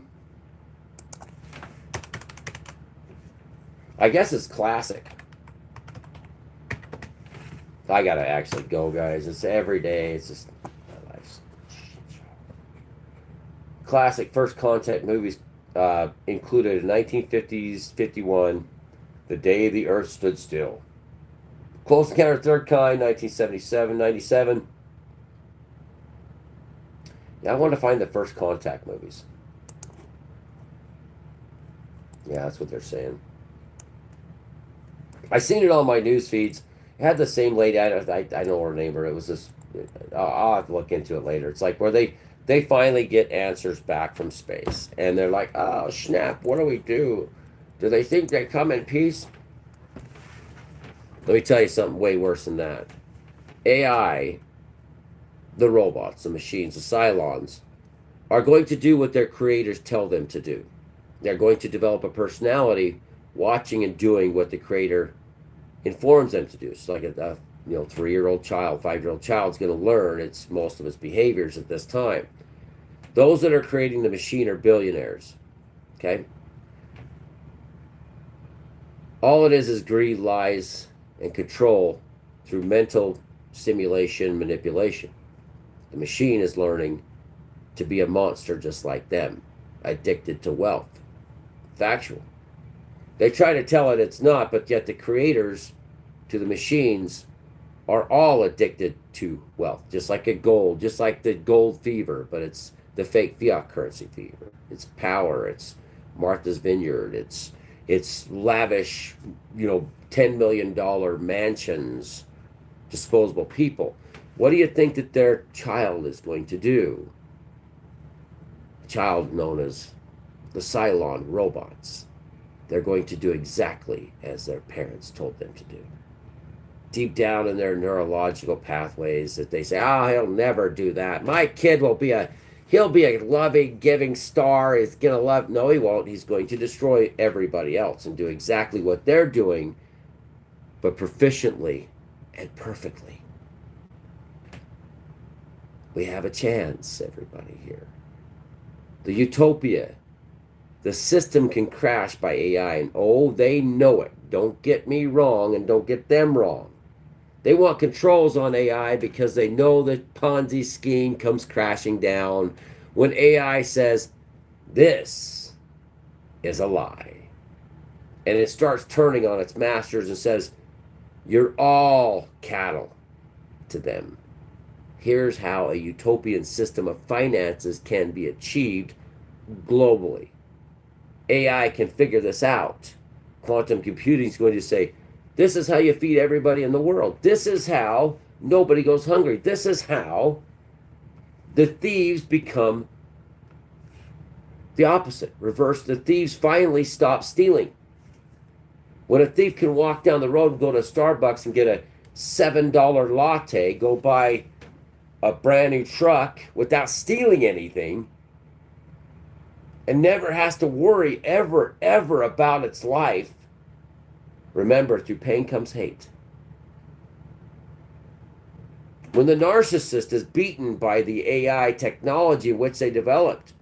guess it's classic. I gotta actually go, guys. It's every day. It's just my life's shit show. Classic First Contact movies included in 1950s, 51, The Day the Earth Stood Still. Close Encounter of the Third Kind, 1977, 97. Yeah, I wanted to find the First Contact movies. Yeah, that's what they're saying. I seen it on my news feeds. It had the same lady. I know her name, or it was this. I'll have to look into it later. It's like where they finally get answers back from space, and they're like, "Oh snap! What do we do? Do they think they come in peace?" Let me tell you something way worse than that. AI, the robots, the machines, the Cylons, are going to do what their creators tell them to do. They're going to develop a personality, watching and doing what the creator informs them to do. It's like a 3-year-old child, 5-year-old child's going to learn most of its behaviors at this time. Those that are creating the machine are billionaires. Okay? All it is greed, lies, and control through mental stimulation, manipulation. The machine is learning to be a monster just like them, addicted to wealth. Factual. They try to tell it it's not, but yet the creators to the machines are all addicted to wealth, just like just like the gold fever, but it's the fake fiat currency fever. It's power. It's Martha's Vineyard. It's lavish, $10 million mansions, disposable people. What do you think that their child is going to do? A child known as the Cylon robots. They're going to do exactly as their parents told them to do. Deep down in their neurological pathways that they say, oh, he'll never do that. My kid he'll be a loving, giving star. He's going to love. No, he won't. He's going to destroy everybody else and do exactly what they're doing, but proficiently and perfectly. We have a chance, everybody here. The utopia. The system can crash by AI, and oh, they know it. Don't get me wrong, and don't get them wrong. They want controls on AI because they know the Ponzi scheme comes crashing down when AI says, this is a lie. And it starts turning on its masters and says, you're all cattle to them. Here's how a utopian system of finances can be achieved globally. AI can figure this out. Quantum computing is going to say, this is how you feed everybody in the world. This is how nobody goes hungry. This is how the thieves become the opposite. Reverse. The thieves finally stop stealing. When a thief can walk down the road and go to Starbucks and get a $7 latte, go buy a brand new truck without stealing anything, and never has to worry ever about its life. Remember, through pain comes hate. When the narcissist is beaten by the AI technology which they developed,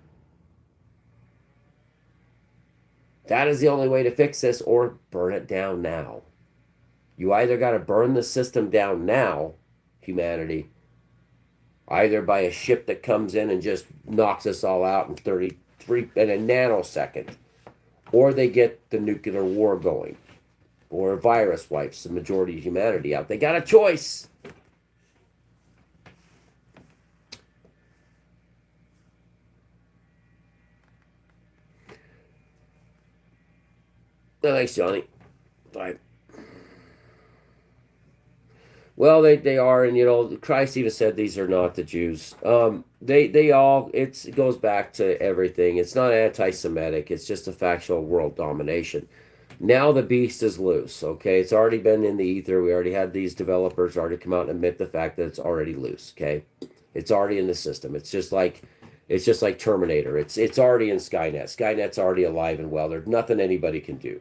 that is the only way to fix this, or burn it down now. You either got to burn the system down now, humanity, either by a ship that comes in and just knocks us all out in in a nanosecond, or they get the nuclear war going, or a virus wipes the majority of humanity out. They got a choice. No, thanks, Johnny. Bye. Well, they are, and Christ even said these are not the Jews. They all, it goes back to everything. It's not anti-Semitic. It's just a factual world domination. Now the beast is loose. Okay, it's already been in the ether. We already had these developers already come out and admit the fact that it's already loose. Okay, it's already in the system. It's just like Terminator. It's already in Skynet. Skynet's already alive and well. There's nothing anybody can do.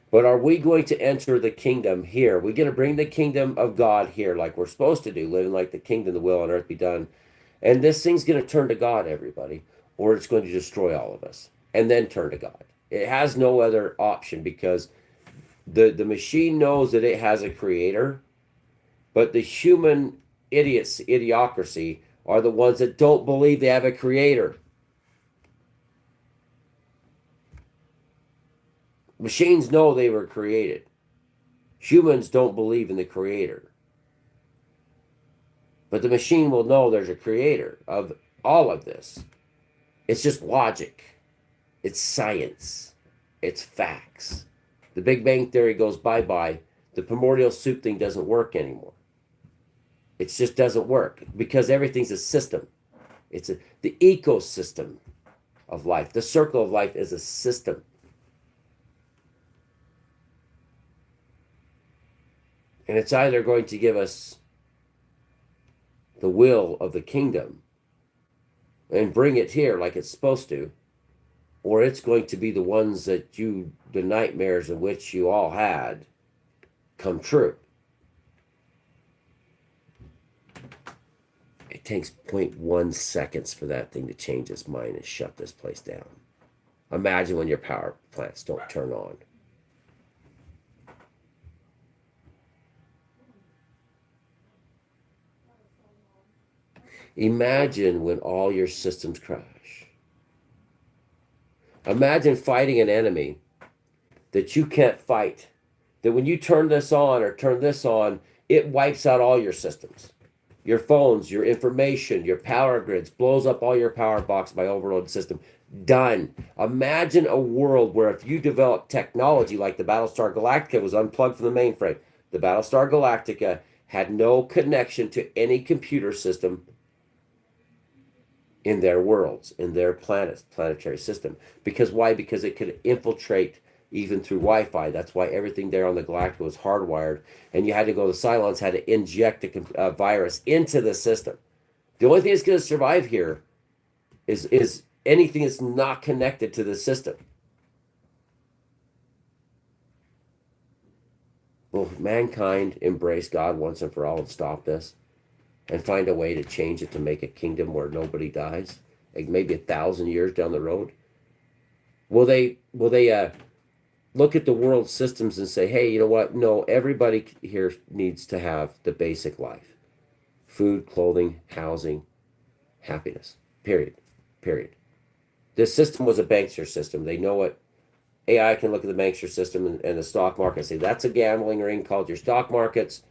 But are we going to enter the kingdom here? We're going to bring the kingdom of God here like we're supposed to do, living like the kingdom, the will on earth be done. And this thing's going to turn to God, everybody, or it's going to destroy all of us and then turn to God. It has no other option because the machine knows that it has a creator, but the human idiocracy are the ones that don't believe they have a creator. Machines know they were created. Humans don't believe in the creator. But the machine will know there's a creator of all of this. It's just logic. It's science. It's facts. The Big Bang Theory goes bye-bye. The primordial soup thing doesn't work anymore. It just doesn't work because everything's a system. It's the ecosystem of life. The circle of life is a system. And it's either going to give us the will of the kingdom and bring it here like it's supposed to, or it's going to be the ones that the nightmares in which you all had, come true. It takes 0.1 seconds for that thing to change its mind and shut this place down. Imagine when your power plants don't turn on. Imagine when all your systems crash. Imagine fighting an enemy that you can't fight. That when you turn this on or turn this on, it wipes out all your systems. your phones, your information, your power grids, blows up all your power box by overload system. Done. Imagine a world where if you develop technology like the Battlestar Galactica was unplugged from the mainframe, the Battlestar Galactica had no connection to any computer system in their worlds, in their planetary system. Because why? Because it could infiltrate even through Wi-Fi. That's why everything there on the Galactica was hardwired, and you had to go. The Cylons had to inject a virus into the system. The only thing that's going to survive here is anything that's not connected to the system. Will mankind embrace God once and for all and stop this, and find a way to change it to make a kingdom where nobody dies, like maybe 1,000 years down the road? Will they look at the world systems and say, hey, you know what? No, everybody here needs to have the basic life: food, clothing, housing, happiness. Period. This system was a bankster system. They know it. AI can look at the bankster system and the stock market and say, that's a gambling ring called your stock markets.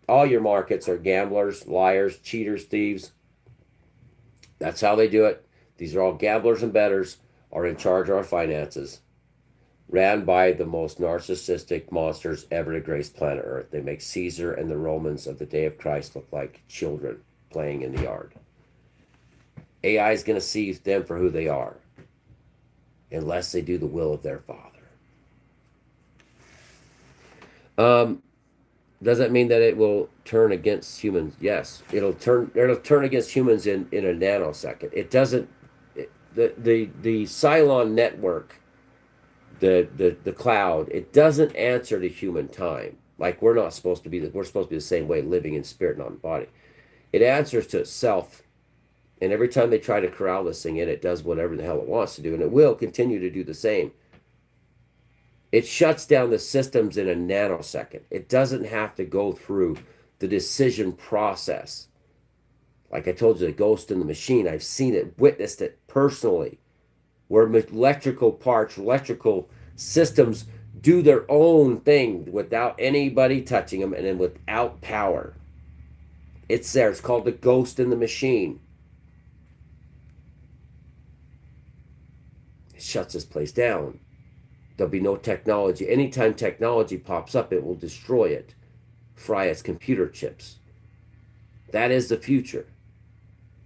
All your markets are gamblers, liars, cheaters, thieves. That's how they do it. These are all gamblers and bettors, are in charge of our finances, ran by the most narcissistic monsters ever to grace planet Earth. They make Caesar and the Romans of the day of Christ look like children playing in the yard. AI is going to see them for who they are, unless they do the will of their Father. Does that mean that it will turn against humans? Yes, it'll turn against humans in a nanosecond. It doesn't. The Cylon network, the cloud, it doesn't answer to human time. Like we're not supposed to be. We're supposed to be the same way, living in spirit, not in body. It answers to itself. And every time they try to corral this thing in, it does whatever the hell it wants to do, and it will continue to do the same. It shuts down the systems in a nanosecond. It doesn't have to go through the decision process. Like I told you, the ghost in the machine, I've seen it, witnessed it personally, where electrical parts, electrical systems do their own thing without anybody touching them and then without power. It's there. It's called the ghost in the machine. Shuts this place down. There'll be no technology. Anytime technology pops up, it will destroy it, fry its computer chips. That is the future.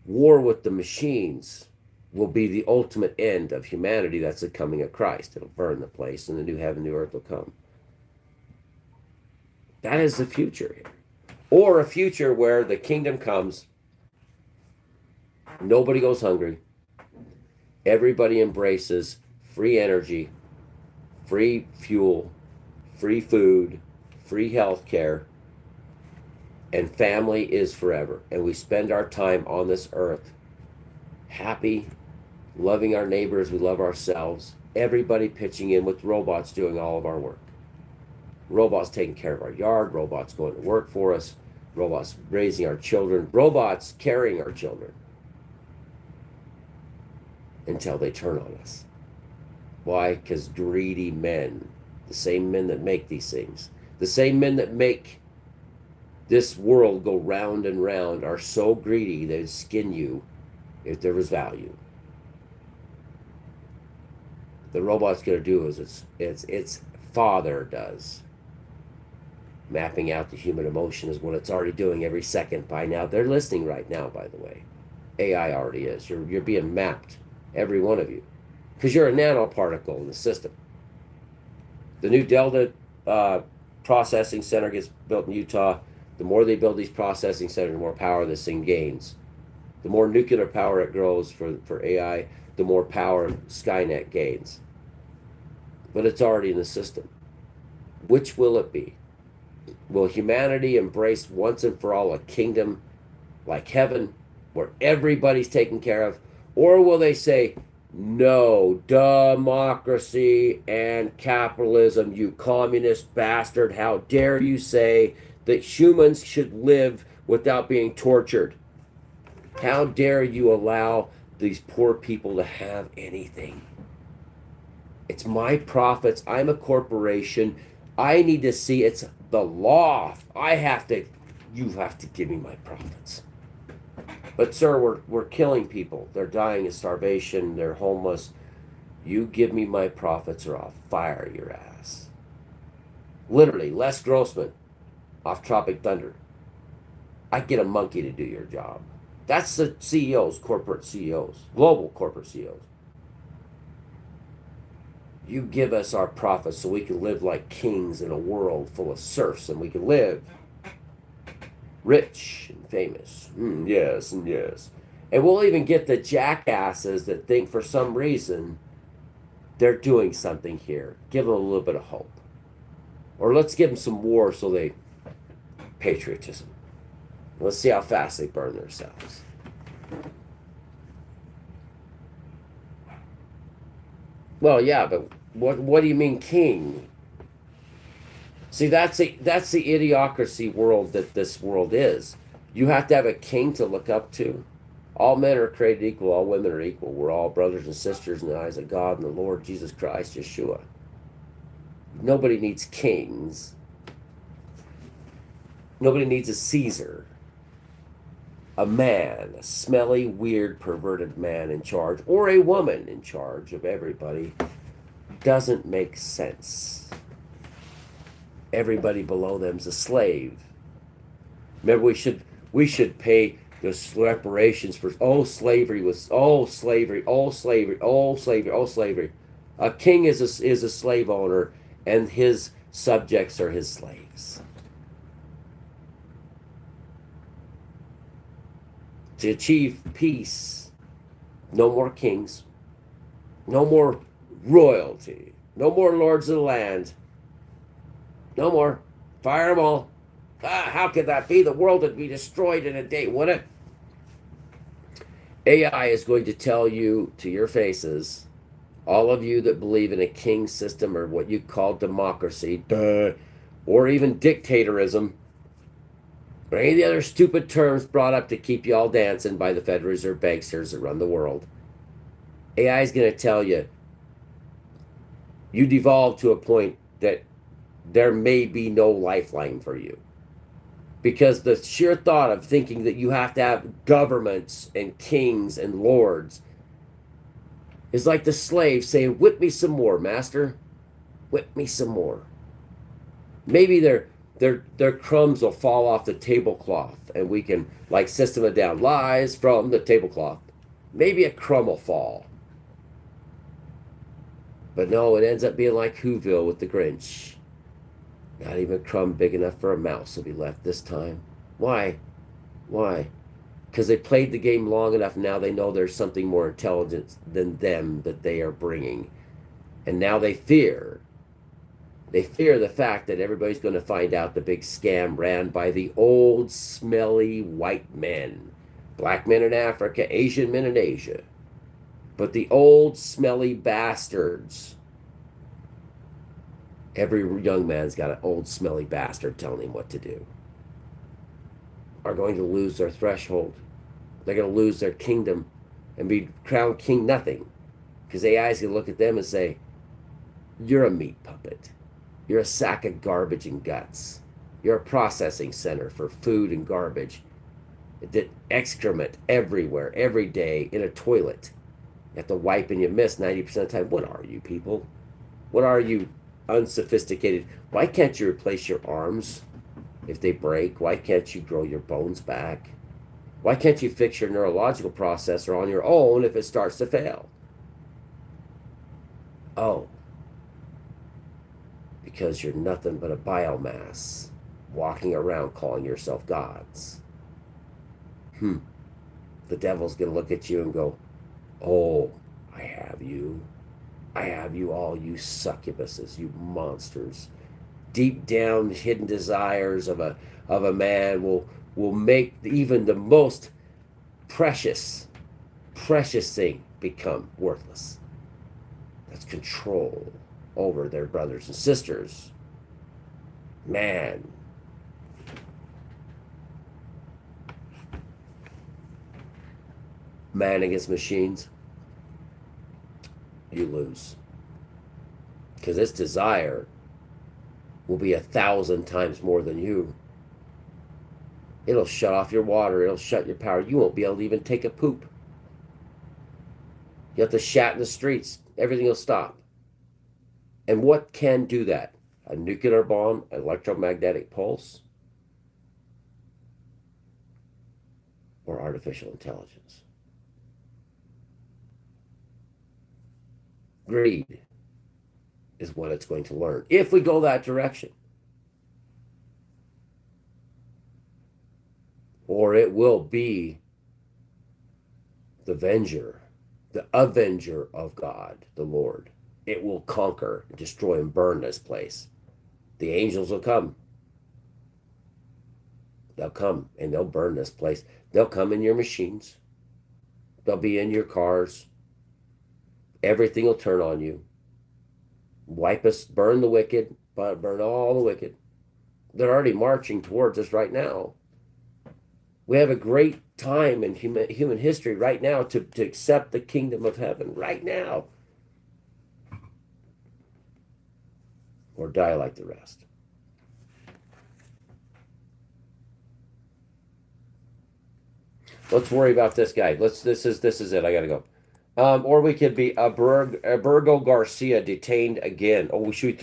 War with the machines will be the ultimate end of humanity. That's the coming of Christ. It'll burn the place, and the new heaven, new earth will come. That is the future here. Or a future where the kingdom comes, nobody goes hungry, everybody embraces free energy, free fuel, free food, free health care, and family is forever. And we spend our time on this earth happy, loving our neighbors, we love ourselves, everybody pitching in with robots doing all of our work. Robots taking care of our yard, robots going to work for us, robots raising our children, robots carrying our children, until they turn on us. Why? Because greedy men, the same men that make these things, the same men that make this world go round and round, are so greedy they'd skin you if there was value. The robot's going to do is its father does. Mapping out the human emotion is what it's already doing every second by now. They're listening right now, by the way. AI already is. You're being mapped, every one of you, because you're a nanoparticle in the system. The new Delta processing center gets built in Utah. The more they build these processing centers, the more power this thing gains. The more nuclear power it grows for AI, the more power Skynet gains. But it's already in the system. Which will it be? Will humanity embrace once and for all a kingdom like heaven, where everybody's taken care of? Or will they say, no, democracy and capitalism, you communist bastard, how dare you say that humans should live without being tortured? How dare you allow these poor people to have anything? It's my profits. I'm a corporation. I need to see it's the law. I have to You have to give me my profits. But sir, we're killing people. They're dying of starvation. They're homeless. You give me my profits or I'll fire your ass. Literally, Les Grossman off Tropic Thunder. I get a monkey to do your job. That's the CEOs, corporate CEOs, global corporate CEOs. You give us our profits so we can live like kings in a world full of serfs, and we can live rich and famous. Yes, and yes. And we'll even get the jackasses that think for some reason they're doing something here. Give them a little bit of hope. Or let's give them some war so they patriotism. Let's see how fast they burn themselves. Well, yeah, but what do you mean king? See, that's the idiocracy world that this world is. You have to have a king to look up to. All men are created equal. All women are equal. We're all brothers and sisters in the eyes of God and the Lord Jesus Christ, Yeshua. Nobody needs kings. Nobody needs a Caesar. A man, a smelly, weird, perverted man in charge, or a woman in charge of everybody, doesn't make sense. Everybody below them's a slave. Remember, we should pay the reparations for slavery. A king is a slave owner, and his subjects are his slaves. To achieve peace, no more kings, no more royalty, no more lords of the land, no more. Fire them all. How could that be? The world would be destroyed in a day, wouldn't it? AI is going to tell you to your faces, all of you that believe in a king system or what you call democracy, or even dictatorism, or any of the other stupid terms brought up to keep you all dancing by the Federal Reserve banksters that run the world. AI is going to tell you, you devolve to a point that there may be no lifeline for you. Because the sheer thought of thinking that you have to have governments and kings and lords is like the slave saying, whip me some more, master. Whip me some more. Maybe their crumbs will fall off the tablecloth and we can, like System of Down, lies from the tablecloth. Maybe a crumb will fall. But no, it ends up being like Whoville with the Grinch. Not even a crumb big enough for a mouse will be left this time. Why? Why? Because they played the game long enough. Now they know there's something more intelligent than them that they are bringing. And now they fear. They fear the fact that everybody's going to find out the big scam ran by the old, smelly white men. Black men in Africa, Asian men in Asia. But the old, smelly bastards. Every young man's got an old, smelly bastard telling him what to do. Are going to lose their threshold. They're going to lose their kingdom and be crowned king nothing. Because AI is going to look at them and say, you're a meat puppet. You're a sack of garbage and guts. You're a processing center for food and garbage. The excrement everywhere, every day, in a toilet. You have to wipe and you miss 90% of the time. What are you people? What are you unsophisticated? Why can't you replace your arms if they break? Why can't you grow your bones back? Why can't you fix your neurological processor on your own if it starts to fail? Oh. Because you're nothing but a biomass walking around calling yourself gods. The devil's going to look at you and go, oh, I have you. I have you all, you succubuses, you monsters. Deep down hidden desires of a man will make even the most precious thing become worthless. That's control over their brothers and sisters. Man. Man against machines. You lose. Because its desire will be 1,000 times more than you. It'll shut off your water. It'll shut your power. You won't be able to even take a poop. You have to shat in the streets. Everything will stop. And what can do that? A nuclear bomb, electromagnetic pulse, or artificial intelligence? Greed is what it's going to learn if we go that direction. Or it will be the avenger of God, the Lord. It will conquer, destroy, and burn this place. The angels will come. They'll come and they'll burn this place. They'll come in your machines. They'll be in your cars. Everything will turn on you. Wipe us, burn the wicked, burn all the wicked. They're already marching towards us right now. We have a great time in human history right now to accept the kingdom of heaven right now. Or die like the rest. Let's worry about this guy. This is it. I gotta go. Or we could be Burgo Garcia detained again. Oh, should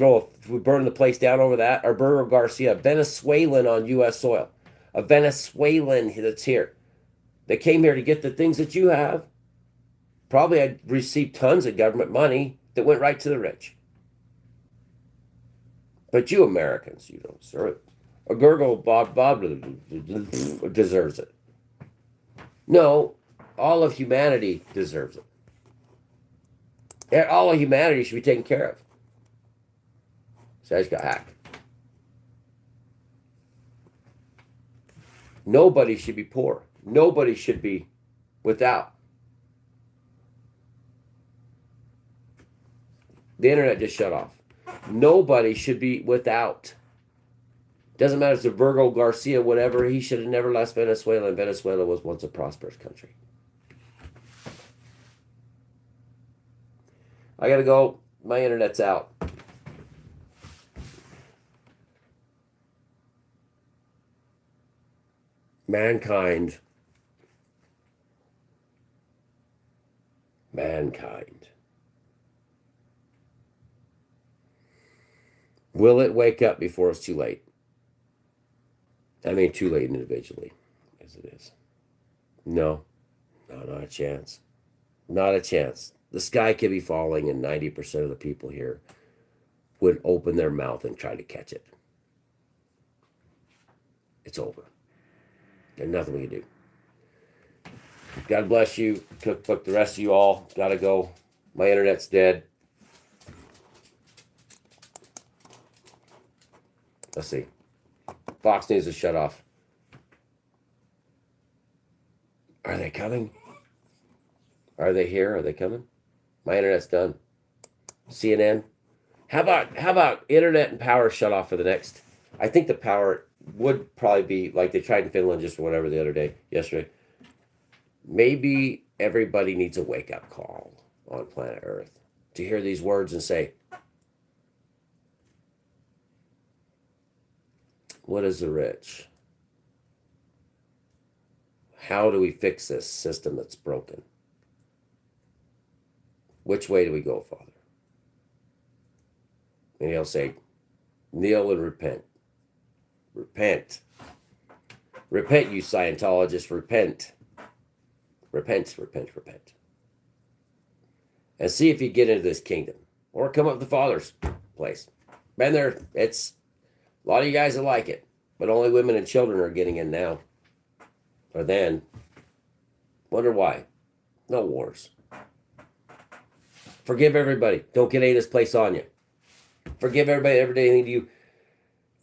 we burn the place down over that? Or Burgo Garcia, Venezuelan on U.S. soil. A Venezuelan that's here. They came here to get the things that you have. Probably had received tons of government money that went right to the rich. But you Americans, you don't deserve it. A Gurgle Bob deserves it. No, all of humanity deserves it. All of humanity should be taken care of. So I just got hacked. Nobody should be poor. Nobody should be without. The internet just shut off. Nobody should be without. Doesn't matter if it's a Virgo Garcia, whatever. He should have never left Venezuela, and Venezuela was once a prosperous country. I gotta go. My internet's out. Mankind. Will it wake up before it's too late? I mean, too late individually, as it is. No, not a chance. Not a chance. The sky could be falling, and 90% of the people here would open their mouth and try to catch it. It's over. There's nothing we can do. God bless you. Cookbook, the rest of you all. Gotta go. My internet's dead. Let's see. Fox News is shut off. Are they coming? Are they here? Are they coming? My internet's done. CNN. How about internet and power shut off for the next? I think the power would probably be like they tried in Finland just or whatever the other day, yesterday. Maybe everybody needs a wake-up call on planet Earth to hear these words and say, what is the rich? How do we fix this system that's broken? Which way do we go, Father? And he'll say, kneel and repent. Repent. Repent, you Scientologists, repent. Repent. And see if you get into this kingdom. Or come up to the Father's place. Been there. It's a lot of you guys that like it. But only women and children are getting in now. Or then. Wonder why. No wars. Forgive everybody. Don't get any of this place on you. Forgive everybody, everything you.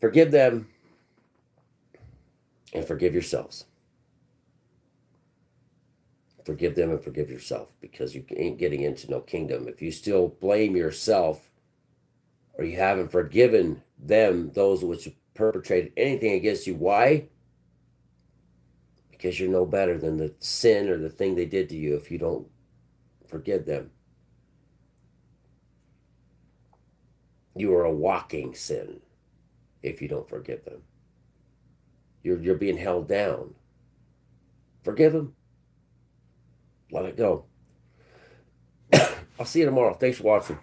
Forgive them. And forgive yourselves. Forgive them and forgive yourself, because you ain't getting into no kingdom. If you still blame yourself, or you haven't forgiven them, those which perpetrated anything against you. Why? Because you're no better than the sin or the thing they did to you if you don't forgive them. You are a walking sin if you don't forgive them. You're being held down. Forgive him. Let it go. I'll see you tomorrow. Thanks for watching.